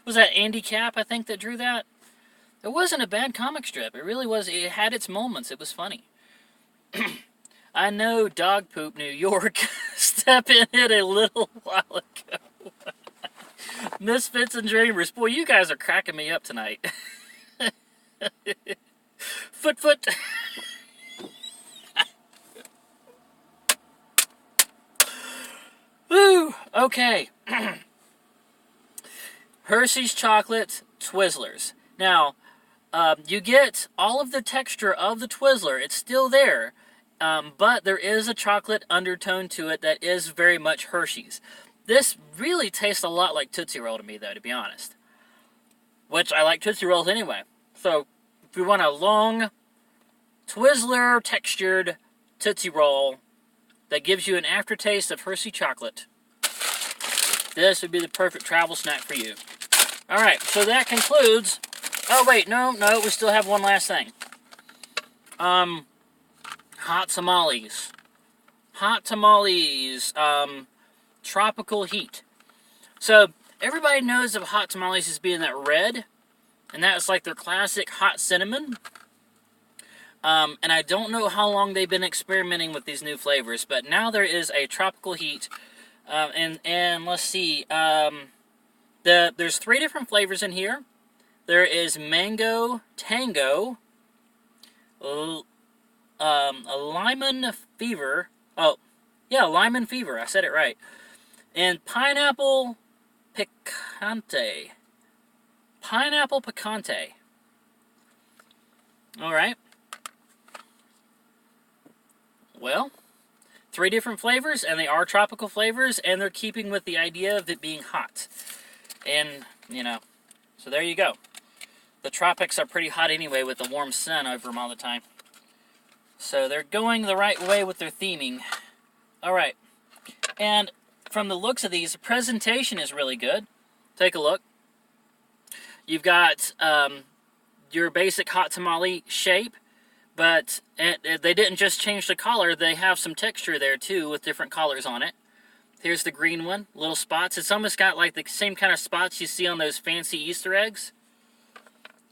Was that Andy Capp, I think, that drew that? It wasn't a bad comic strip. It really was. It had its moments. It was funny. I know Dog Poop New York step in it a little while ago. Misfits and Dreamers. Boy, you guys are cracking me up tonight. Foot. Woo! Okay. Hershey's Chocolate Twizzlers. Now, you get all of the texture of the Twizzler. It's still there. But there is a chocolate undertone to it that is very much Hershey's. This really tastes a lot like Tootsie Roll to me, though, to be honest. Which, I like Tootsie Rolls anyway. So, if you want a long, Twizzler textured Tootsie Roll that gives you an aftertaste of Hershey chocolate, this would be the perfect travel snack for you. Alright, so that concludes... Oh, wait, no, we still have one last thing. Hot tamales. Hot tamales, tropical heat. So, everybody knows of hot tamales as being that red, and that's like their classic hot cinnamon. And I don't know how long they've been experimenting with these new flavors, but now there is a tropical heat, and let's see, there's 3 different flavors in here. There is Mango Tango, a Lemon Fever, Lemon Fever, I said it right, and Pineapple Picante. Pineapple Picante. Alright. Well, 3 different flavors, and they are tropical flavors, and they're keeping with the idea of it being hot. And, so there you go. The tropics are pretty hot anyway with the warm sun over them all the time. So they're going the right way with their theming. Alright. And from the looks of these, the presentation is really good. Take a look. You've got your basic hot tamale shape, but they didn't just change the color. They have some texture there too with different colors on it. Here's the green one, little spots. It's almost got like the same kind of spots you see on those fancy Easter eggs.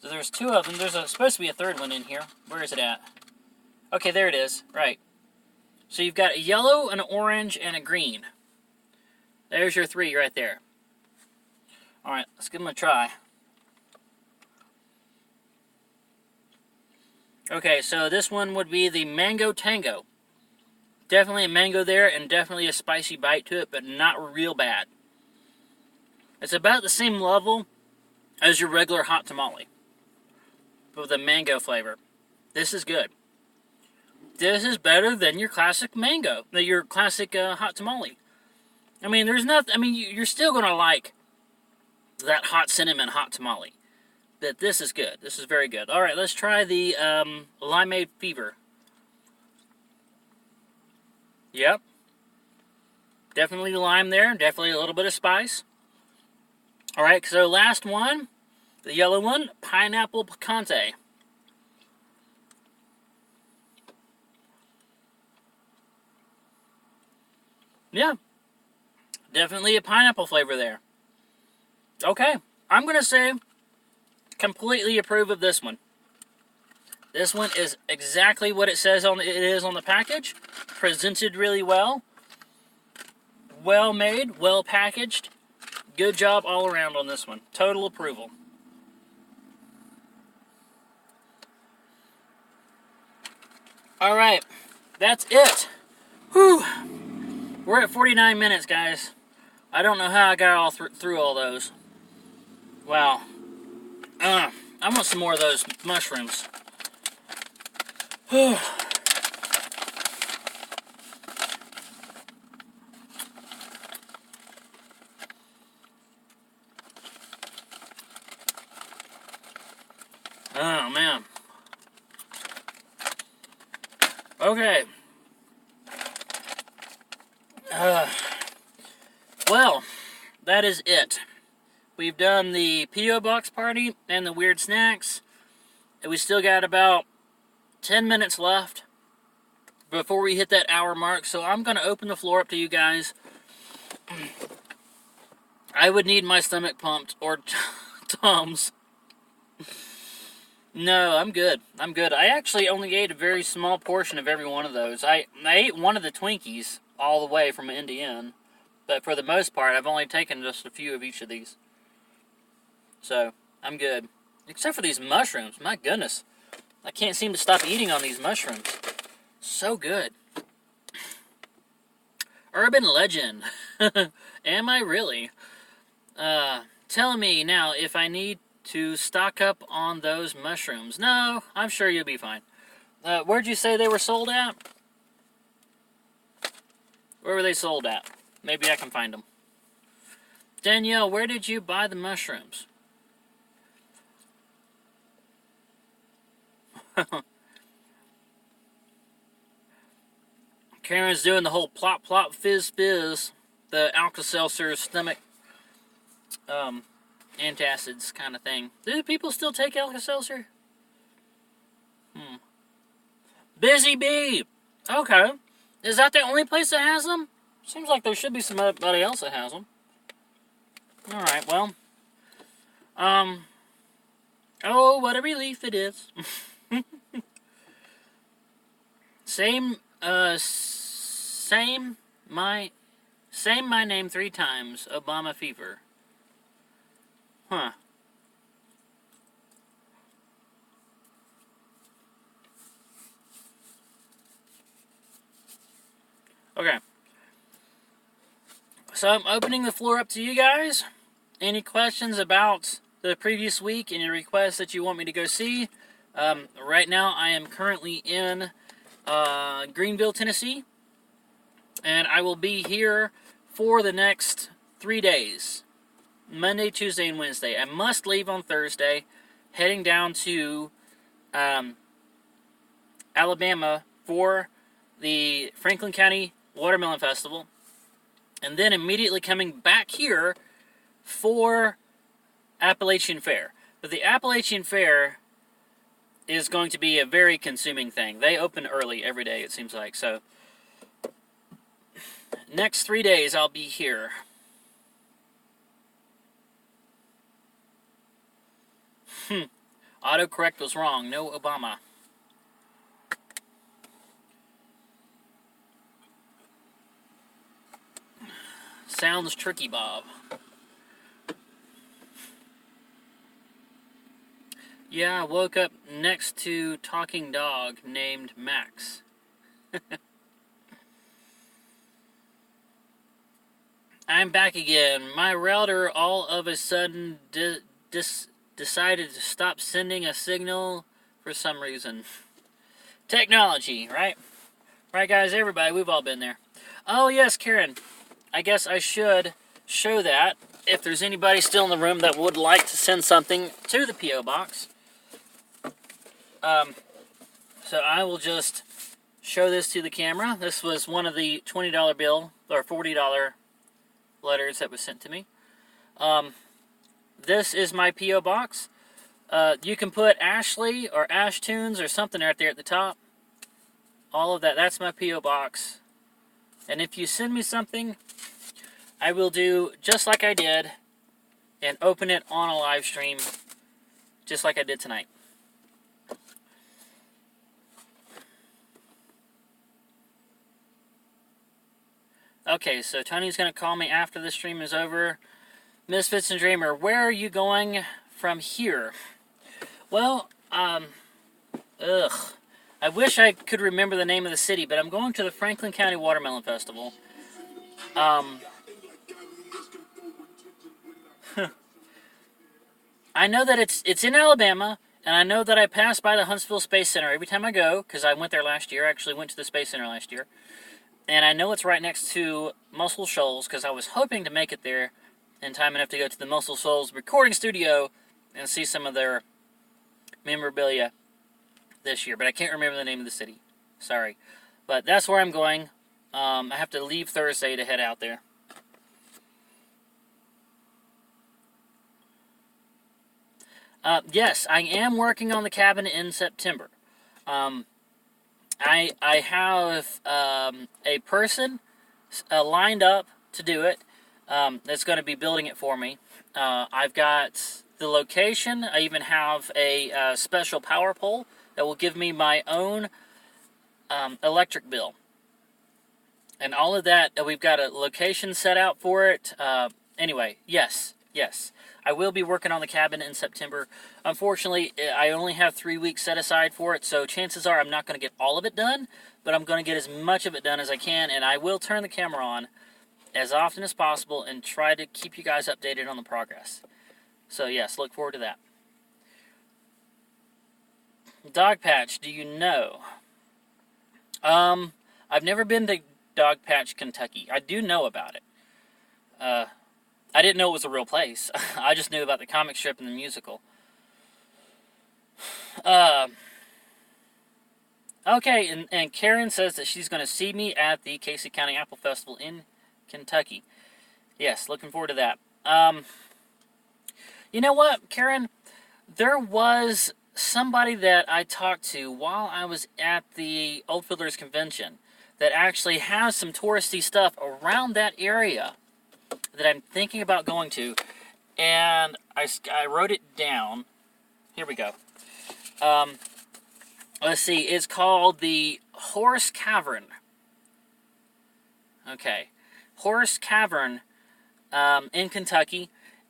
So there's 2 of them. There's supposed to be a 3rd one in here. Where is it at? Okay, there it is. Right. So you've got a yellow, an orange, and a green. There's your 3 right there. Alright, let's give them a try. Okay, so this one would be the Mango Tango. Definitely a mango there, and definitely a spicy bite to it, but not real bad. It's about the same level as your regular hot tamale, with a mango flavor. This is good. This is better than your classic mango, your classic hot tamale. I mean, you're still going to like that hot cinnamon hot tamale. But this is good. This is very good. Alright, let's try the Limeade Fever. Yep. Definitely lime there. Definitely a little bit of spice. Alright, so last one. The yellow one. Pineapple Picante. Yeah. Definitely a pineapple flavor there. Okay. I'm going to say completely approve of this one. This one is exactly what it says it is on the package. Presented really well. Well made, well packaged. Good job all around on this one. Total approval. Alright, that's it. Whew. We're at 49 minutes, guys. I don't know how I got all through all those. Wow. I want some more of those mushrooms. Oh man. Okay. Well, that is it. We've done the P.O. Box party and the weird snacks. And we still got about 10 minutes left before we hit that hour mark. So I'm going to open the floor up to you guys. I would need my stomach pumped or Tums. No, I'm good. I'm good. I actually only ate a very small portion of every one of those. I ate one of the Twinkies all the way from end to end, but for the most part, I've only taken just a few of each of these. So, I'm good. Except for these mushrooms. My goodness. I can't seem to stop eating on these mushrooms. So good. Urban legend. Am I really? Tell me now if I need to stock up on those mushrooms. No, I'm sure you'll be fine. Where'd you say they were sold at? Where were they sold at? Maybe I can find them. Danielle, where did you buy the mushrooms? Karen's doing the whole plop plop fizz fizz, the Alka-Seltzer stomach antacids kind of thing. Do people still take Alka-Seltzer? Busy Bee! Okay. Is that the only place that has them? Seems like there should be somebody else that has them. Alright, well. Oh, what a relief it is. Say my name 3 times. Obama fever. Huh. Okay. So I'm opening the floor up to you guys. Any questions about the previous week? Any requests that you want me to go see? Right now I am currently in Greenville, Tennessee. And I will be here for the next 3 days. Monday, Tuesday, and Wednesday. I must leave on Thursday, heading down to Alabama for the Franklin County Watermelon Festival, and then immediately coming back here for Appalachian Fair. But the Appalachian Fair is going to be a very consuming thing. They open early every day, it seems like. So, next 3 days I'll be here. Autocorrect was wrong. No Obama. Sounds tricky, Bob. Yeah, I woke up next to talking dog named Max. I'm back again. My router all of a sudden decided to stop sending a signal for some reason. Technology, right? Right, guys? Everybody, we've all been there. Oh, yes, Karen. I guess I should show that if there's anybody still in the room that would like to send something to the P.O. Box. So I will just show this to the camera. This was one of the $20 bill, or $40 letters that was sent to me. This is my P.O. Box. You can put Ashley or Ash Tunes or something right there at the top. All of that. That's my P.O. Box. And if you send me something, I will do just like I did and open it on a live stream just like I did tonight. Okay, so Tony's going to call me after the stream is over. Misfits and Dreamer, where are you going from here? Well, I wish I could remember the name of the city, but I'm going to the Franklin County Watermelon Festival. I know that it's in Alabama, and I know that I pass by the Huntsville Space Center every time I go, because I went there last year. I actually went to the Space Center last year. And I know it's right next to Muscle Shoals, because I was hoping to make it there in time enough to go to the Muscle Shoals recording studio and see some of their memorabilia this year. But I can't remember the name of the city. Sorry. But that's where I'm going. I have to leave Thursday to head out there. Yes, I am working on the cabinet in September. I have a person lined up to do it that's going to be building it for me. I've got the location. I even have a special power pole that will give me my own electric bill. And all of that, we've got a location set out for it. Anyway, yes. I will be working on the cabin in September. Unfortunately, I only have 3 weeks set aside for it, so chances are I'm not going to get all of it done, but I'm going to get as much of it done as I can, and I will turn the camera on as often as possible and try to keep you guys updated on the progress. So yes, look forward to that. Dog Patch, do you know? I've never been to Dog Patch, Kentucky. I do know about it. I didn't know it was a real place. I just knew about the comic strip and the musical. Okay, and Karen says that she's going to see me at the Casey County Apple Festival in Kentucky. Yes, looking forward to that. You know what, Karen? There was somebody that I talked to while I was at the Old Fiddlers Convention that actually has some touristy stuff around that area that I'm thinking about going to, and I wrote it down. Here we go. Let's see. It's called the Horse Cavern. Okay. Horse Cavern in Kentucky,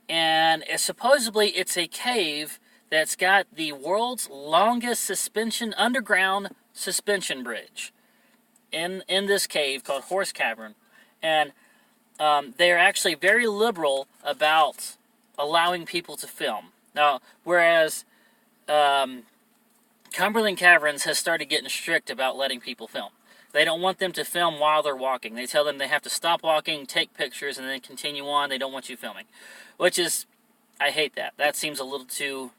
and supposedly it's a cave that's got the world's longest underground suspension bridge in this cave called Horse Cavern. And they're actually very liberal about allowing people to film. Now, whereas Cumberland Caverns has started getting strict about letting people film. They don't want them to film while they're walking. They tell them they have to stop walking, take pictures, and then continue on. They don't want you filming. Which is, I hate that. That seems a little too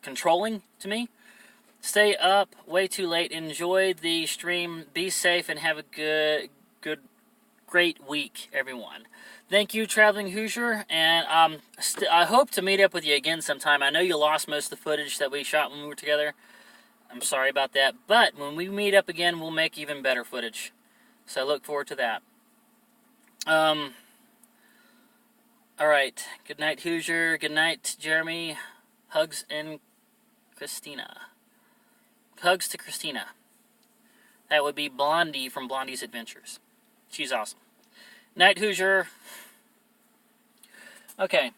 controlling to me. Stay up way too late. Enjoy the stream. Be safe and have a great week, everyone. Thank you, Traveling Hoosier, and I hope to meet up with you again sometime. I know you lost most of the footage that we shot when we were together. I'm sorry about that, but when we meet up again, we'll make even better footage. So I look forward to that. Alright, good night, Hoosier. Good night, Jeremy. Hugs and Christina. Hugs to Christina. That would be Blondie from Blondie's Adventures. She's awesome. Night, Hoosier. Okay.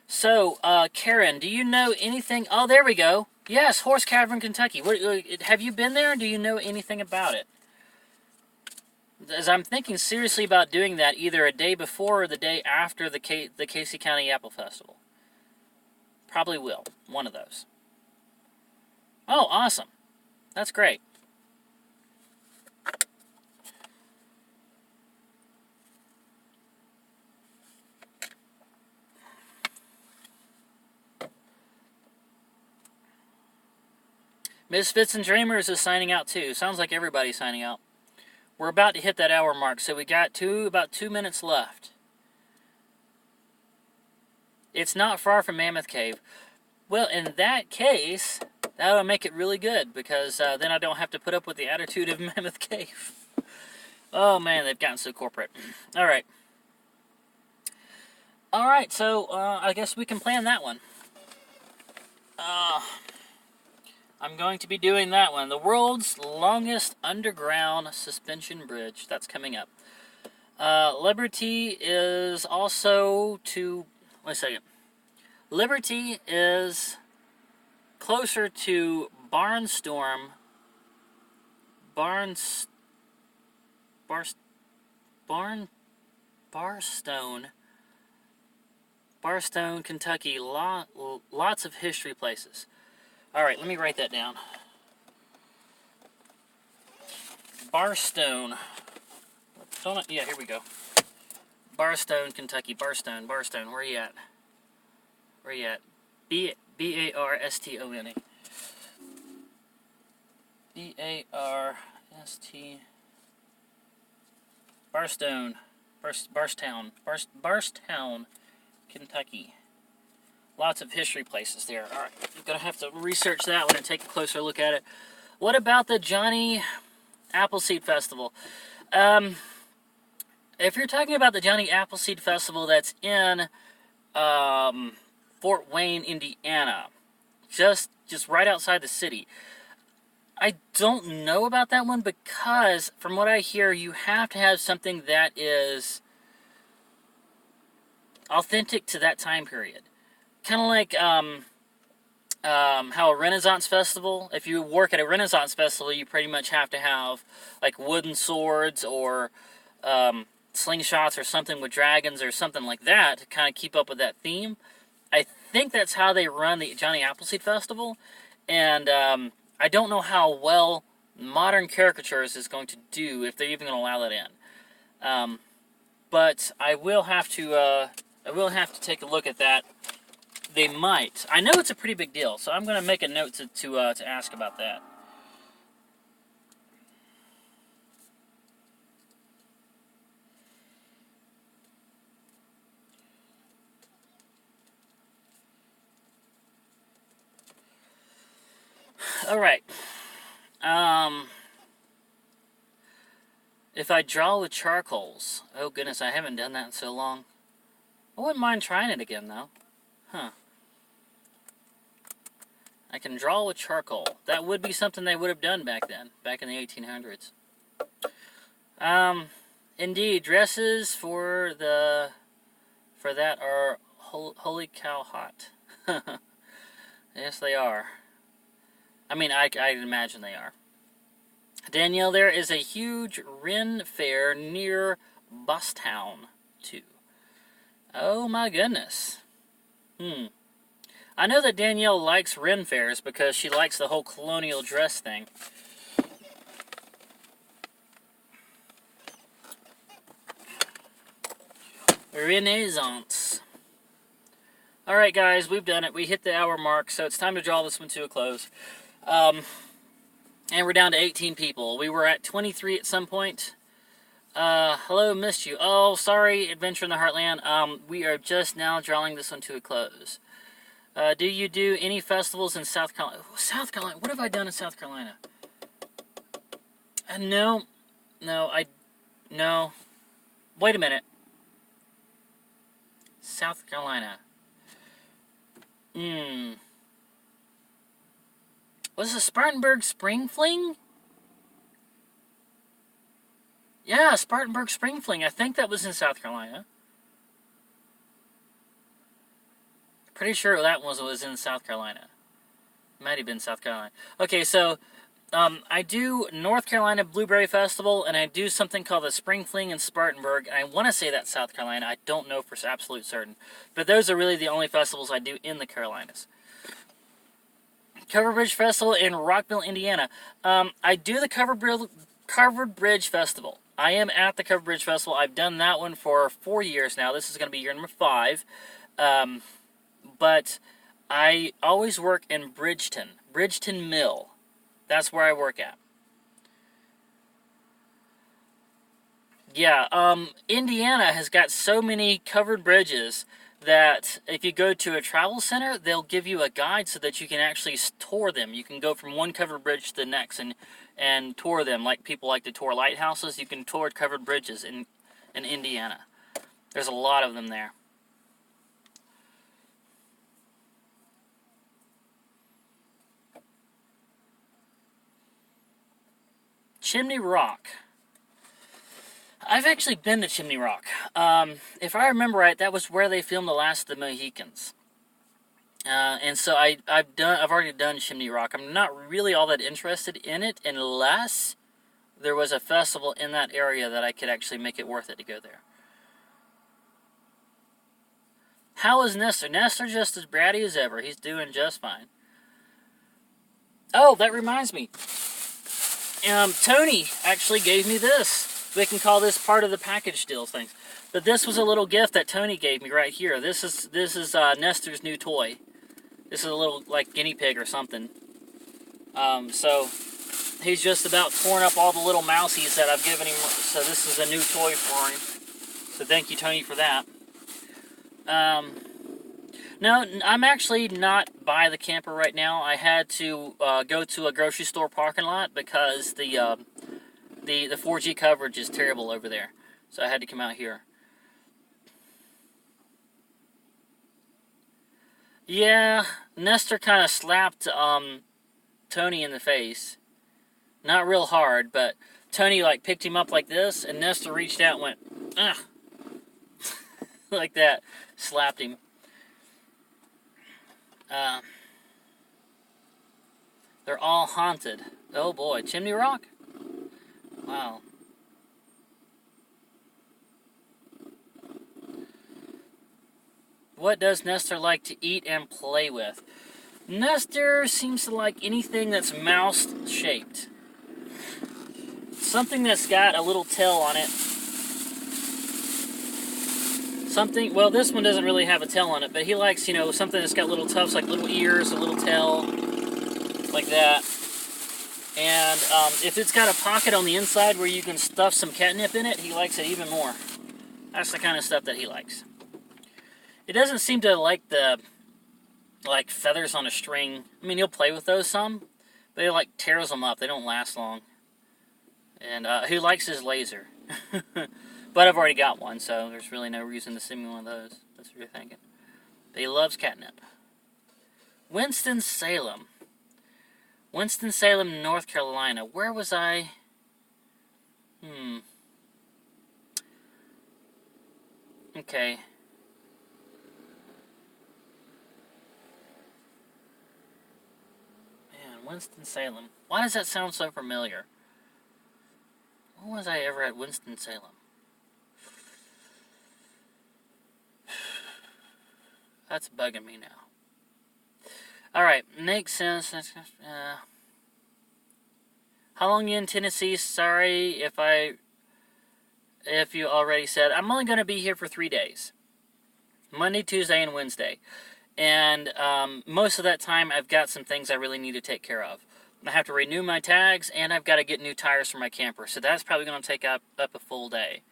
So, Karen, do you know anything? Oh, there we go. Yes, Horse Cavern, Kentucky. Have you been there? Do you know anything about it? As I'm thinking seriously about doing that either a day before or the day after the Casey County Apple Festival. Probably will. One of those. Oh, awesome. That's great. Misfits and Dreamers is signing out too. Sounds like everybody's signing out. We're about to hit that hour mark, so we got about 2 minutes left. It's not far from Mammoth Cave. Well, in that case, that'll make it really good, because then I don't have to put up with the attitude of Mammoth Cave. Oh man, they've gotten so corporate. Alright. Alright, so I guess we can plan that one. I'm going to be doing that one. The world's longest underground suspension bridge. That's coming up. Liberty is also to... Wait a second. Liberty is closer to Barstone, Kentucky. Lots of history places. Alright, let me write that down. Barstone. Yeah, here we go. Barstone, Kentucky. Barstone. Where are you at? Where are you at? B-A-R-S-T-O-N-E. B-A-R-S-T... Barstone. Barstown, Kentucky. Lots of history places there. Alright, I'm going to have to research that one and take a closer look at it. What about the Johnny Appleseed Festival? If you're talking about the Johnny Appleseed Festival that's in Fort Fort Wayne, Indiana, just right outside the city. I don't know about that one because, from what I hear, you have to have something that is authentic to that time period. Kind of like how a Renaissance festival, if you work at a Renaissance festival, you pretty much have to have like wooden swords or slingshots or something with dragons or something like that to kind of keep up with that theme. I think that's how they run the Johnny Appleseed Festival, and I don't know how well modern caricatures is going to do if they're even going to allow that in. But I will have to take a look at that. They might. I know it's a pretty big deal, so I'm going to make a note to ask about that. All right. If I draw with charcoals, oh goodness, I haven't done that in so long. I wouldn't mind trying it again, though. Huh. I can draw with charcoal. That would be something they would have done back then, back in the 1800s. Indeed, dresses for that are holy cow hot. Yes, they are. I mean, I imagine they are. Danielle, there is a huge Ren fair near Bustown, too. Oh my goodness. I know that Danielle likes Ren fairs because she likes the whole colonial dress thing. Renaissance. Alright guys, we've done it. We hit the hour mark, so it's time to draw this one to a close. And we're down to 18 people. We were at 23 at some point. Hello, missed you. Oh, sorry, Adventure in the Heartland. We are just now drawing this one to a close. Do you do any festivals in South Carolina? South Carolina? What have I done in South Carolina? No. Wait a minute. South Carolina. Was it Spartanburg Spring Fling? Yeah, Spartanburg Spring Fling. I think that was in South Carolina. Pretty sure that was in South Carolina. Might have been South Carolina. Okay, so I do North Carolina Blueberry Festival, and I do something called the Spring Fling in Spartanburg, and I want to say that's South Carolina. I don't know for absolute certain. But those are really the only festivals I do in the Carolinas. Covered Bridge Festival in Rockville, Indiana. I do the Covered Bridge Festival. I am at the Covered Bridge Festival. I've done that one for 4 years now. This is going to be year number 5. But I always work in Bridgeton Mill. That's where I work at. Yeah, Indiana has got so many covered bridges that if you go to a travel center, they'll give you a guide so that you can actually tour them. You can go from one covered bridge to the next and tour them. Like people like to tour lighthouses, you can tour covered bridges in Indiana. There's a lot of them there. Chimney Rock. I've actually been to Chimney Rock. If I remember right, that was where they filmed The Last of the Mohicans. And so I've already done Chimney Rock. I'm not really all that interested in it unless there was a festival in that area that I could actually make it worth it to go there. How is Nestor? Nestor just as bratty as ever. He's doing just fine. Oh, that reminds me. Tony actually gave me this. We can call this part of the package deal things. But this was a little gift that Tony gave me right here. This is Nestor's new toy. This is a little like guinea pig or something. So he's just about torn up all the little mousies that I've given him. So this is a new toy for him. So thank you, Tony, for that. No, I'm actually not by the camper right now. I had to go to a grocery store parking lot because the 4G coverage is terrible over there. So I had to come out here. Yeah, Nestor kind of slapped Tony in the face. Not real hard, but Tony like picked him up like this, and Nestor reached out and went, ugh, like that, slapped him. Uh, they're all haunted. Oh boy, Chimney Rock? Wow. What does Nestor like to eat and play with? Nestor seems to like anything that's mouse-shaped. Something that's got a little tail on it. Something, well, this one doesn't really have a tail on it, but he likes, something that's got little tufts, like little ears, a little tail, like that. And if it's got a pocket on the inside where you can stuff some catnip in it, he likes it even more. That's the kind of stuff that he likes. It doesn't seem to like the, feathers on a string. I mean, he'll play with those some, but he, tears them up. They don't last long. And he likes his laser. But I've already got one, so there's really no reason to send me one of those. That's what you're thinking. But he loves catnip. Winston-Salem. Winston-Salem, North Carolina. Where was I? Okay. Man, Winston-Salem. Why does that sound so familiar? When was I ever at Winston-Salem? That's bugging me now. Alright, makes sense. How long you in Tennessee? Sorry if you already said. I'm only going to be here for 3 days. Monday, Tuesday, and Wednesday. And most of that time, I've got some things I really need to take care of. I have to renew my tags, and I've got to get new tires for my camper. So that's probably going to take up a full day.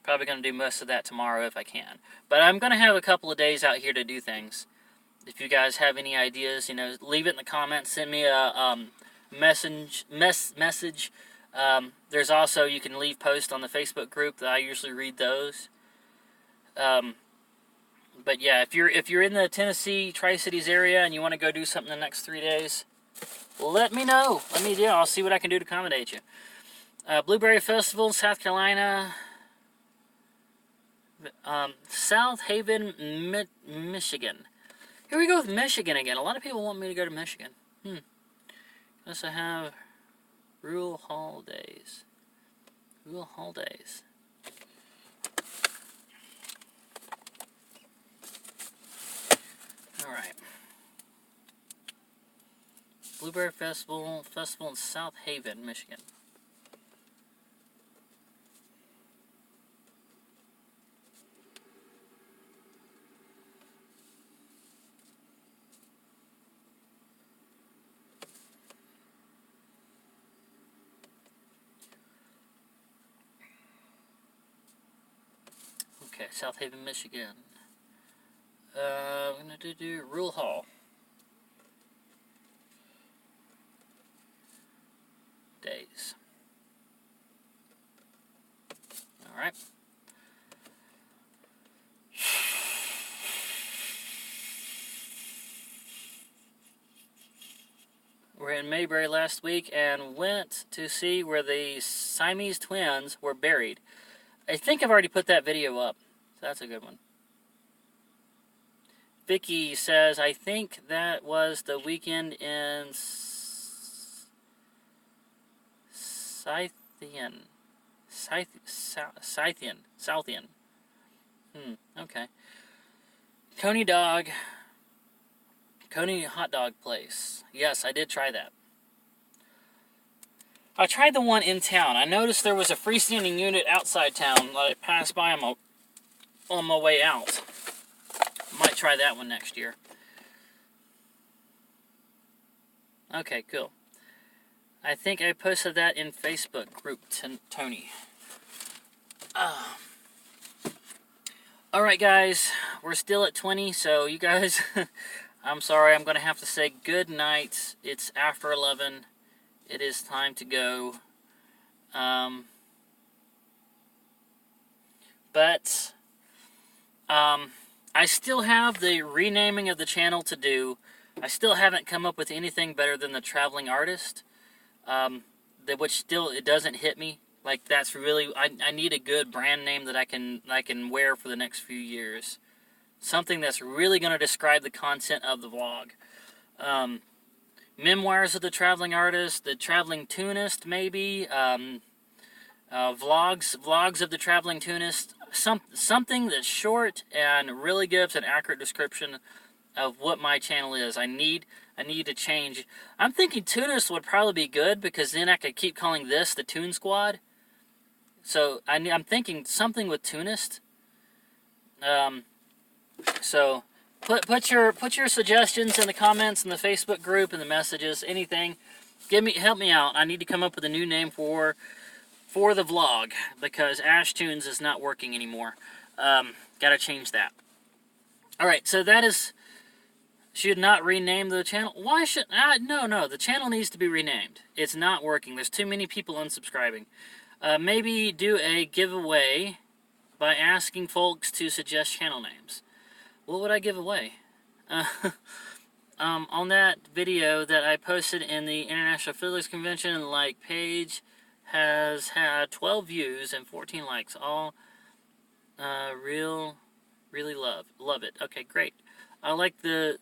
Probably going to do most of that tomorrow if I can. But I'm going to have a couple of days out here to do things. If you guys have any ideas, leave it in the comments. Send me a message. There's also, you can leave posts on the Facebook group that I usually read those. But yeah, if you're in the Tennessee Tri-Cities area and you want to go do something the next 3 days, let me know. I'll see what I can do to accommodate you. Blueberry Festival, South Carolina. South Haven, Michigan. Here we go with Michigan again. A lot of people want me to go to Michigan. Unless I have Rural Holidays. Rural Holidays. Alright. Blueberry Festival in South Haven, Michigan. Okay, South Haven, Michigan. I'm going to do Rural Hall. Days. Alright. We're in Mayberry last week and went to see where the Siamese twins were buried. I think I've already put that video up. So that's a good one. Vicky says, I think that was the weekend in Southian. Okay. Coney hot dog place. Yes, I did try that. I tried the one in town. I noticed there was a freestanding unit outside town that I passed by on my way out. Might try that one next year. Okay, cool. I think I posted that in Facebook group to Tony. Alright guys, we're still at 20, so you guys, I'm sorry, I'm going to have to say good night. It's after 11. It is time to go. I still have the renaming of the channel to do. I still haven't come up with anything better than the Traveling Artist, which still, it doesn't hit me. Like, that's really, I need a good brand name that I can wear for the next few years. Something that's really going to describe the content of the vlog. Memoirs of the Traveling Artist, the Traveling Toonist, maybe. Vlogs of the Traveling Toonist. Something that's short and really gives an accurate description of what my channel is. I need to change. I'm thinking Toonist would probably be good, because then I could keep calling this the Toon Squad. So I'm thinking something with Toonist. So put your suggestions in the comments in the Facebook group, in the messages, anything. Help me out. I need to come up with a new name for the vlog, because Ash Toons is not working anymore. Gotta change that. Alright, so that is... Should not rename the channel? Why should... No, the channel needs to be renamed. It's not working. There's too many people unsubscribing. Maybe do a giveaway by asking folks to suggest channel names. What would I give away? On that video that I posted in the International Fiddlers Convention, like, page has had 12 views and 14 likes. All really love it. Okay, great. I like that.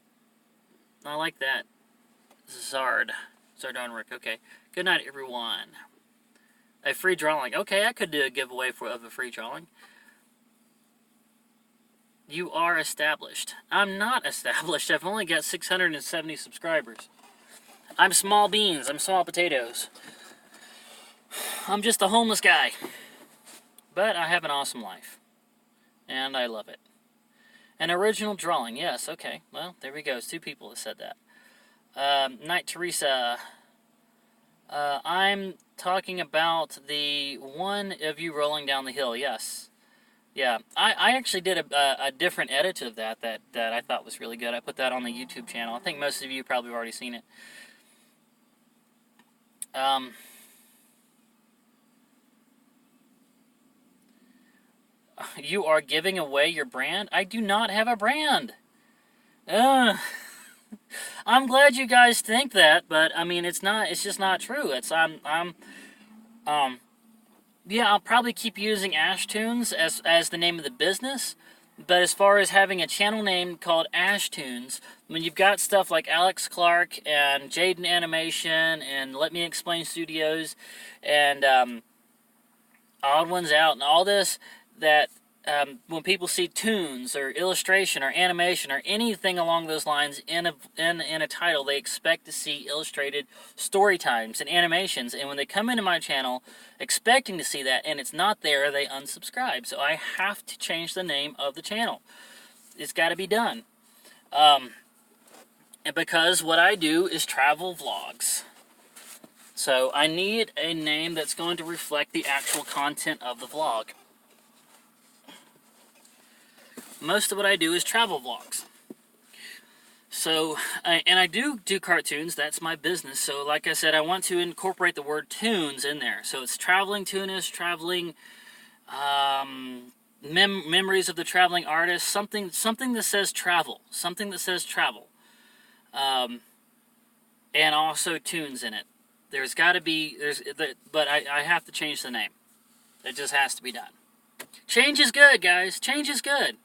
Zardonrick. Okay. Good night, everyone. A free drawing. Okay, I could do a giveaway of a free drawing. You are established. I'm not established. I've only got 670 subscribers. I'm small beans. I'm small potatoes. I'm just a homeless guy. But I have an awesome life. And I love it. An original drawing. Yes, okay. Well, there we go. It's 2 people that said that. Night Teresa. I'm talking about the one of you rolling down the hill. Yes. Yeah. I actually did a different edit of that I thought was really good. I put that on the YouTube channel. I think most of you probably have already seen it. You are giving away your brand? I do not have a brand. I'm glad you guys think that, but I mean, it's just not true. Yeah, I'll probably keep using Ash Toons as the name of the business, but as far as having a channel name called Ash Toons, when you've got stuff like Alex Clark and Jaden Animation and Let Me Explain Studios and Odd Ones Out and all this, that when people see Toons or illustration or animation or anything along those lines in a title, they expect to see illustrated story times and animations. And when they come into my channel expecting to see that and it's not there, they unsubscribe. So I have to change the name of the channel. It's got to be done. And because what I do is travel vlogs. So I need a name that's going to reflect the actual content of the vlog. Most of what I do is travel vlogs. So, and I do cartoons. That's my business. So, like I said, I want to incorporate the word Toons in there. So it's Traveling Toonist, Traveling Memories of the Traveling Artist, something that says travel. Something that says travel. And also Toons in it. There's got to be, but I have to change the name. It just has to be done. Change is good, guys. Change is good.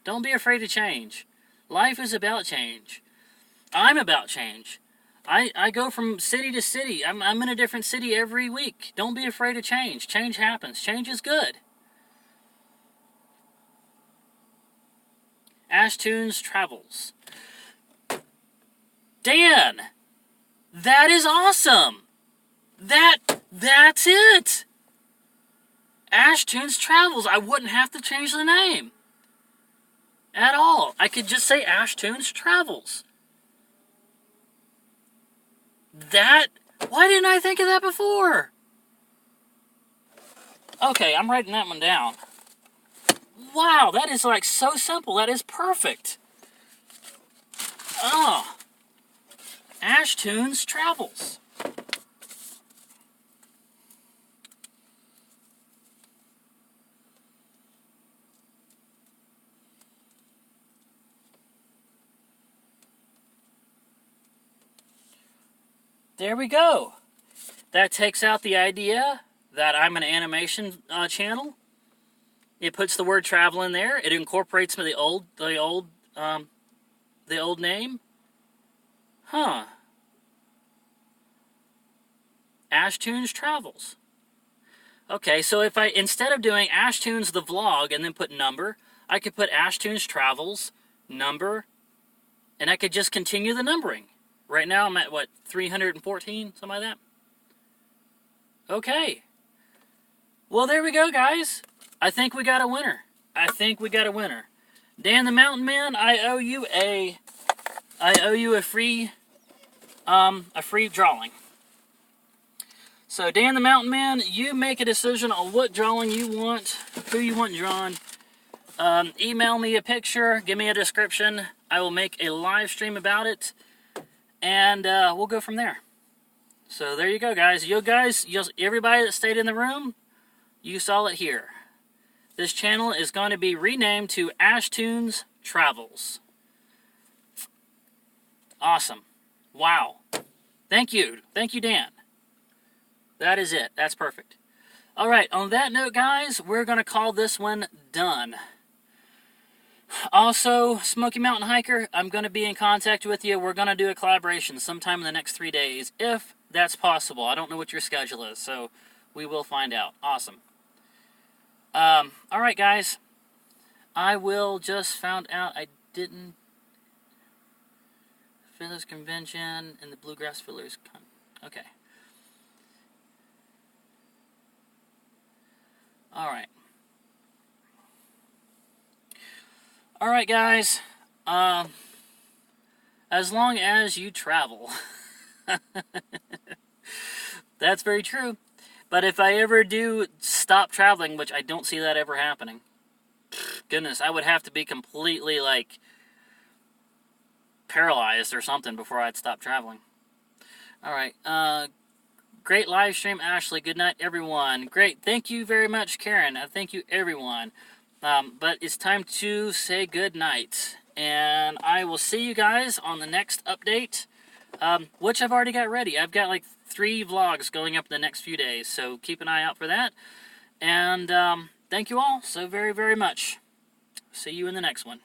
Don't be afraid to change. Life is about change. I'm about change. I go from city to city. I'm in a different city every week. Don't be afraid of change. Change happens. Change is good. Ash Toons Travels. Dan! That is awesome! That's it! Ash Toons Travels. I wouldn't have to change the name. At all. I could just say Ash Toons Travels. Why didn't I think of that before? Okay, I'm writing that one down. Wow, that is like so simple. That is perfect. Oh. Ash Toons Travels. there we go. That takes out the idea that I'm an animation channel. It puts the word travel in there. It incorporates the old name. Huh. Toon's Travels. Okay, so if I, instead of doing Toon's the vlog and then put number, I could put Toon's Travels, number, and I could just continue the numbering. Right now I'm at, what, 314? Something like that? Okay. Well, there we go, guys. I think we got a winner. Dan the Mountain Man, I owe you a free drawing. So, Dan the Mountain Man, you make a decision on what drawing you want, who you want drawn. Email me a picture, give me a description. I will make a live stream about it, and we'll go from there. So there you go, guys. Everybody that stayed in the room, you saw it here. This channel is going to be renamed to Toon's Travels. Awesome. Wow. Thank you, Dan. That is it. That's perfect. All right, on that note, guys, we're going to call this one done. Also, Smoky Mountain Hiker, I'm going to be in contact with you. We're going to do a collaboration sometime in the next 3 days, if that's possible. I don't know what your schedule is, so we will find out. Awesome. All right, guys. I will just found out I didn't Fillers Convention and the Bluegrass Fillers. Okay. Alright. Alright, guys. As long as you travel. That's very true. But if I ever do stop traveling, which I don't see that ever happening, goodness, I would have to be completely, like, paralyzed or something before I'd stop traveling. Alright, great live stream, Ashley. Good night, everyone. Great. Thank you very much, Karen. Thank you, everyone. But it's time to say good night. And I will see you guys on the next update, which I've already got ready. I've got like 3 vlogs going up in the next few days, so keep an eye out for that. And thank you all so very, very much. See you in the next one.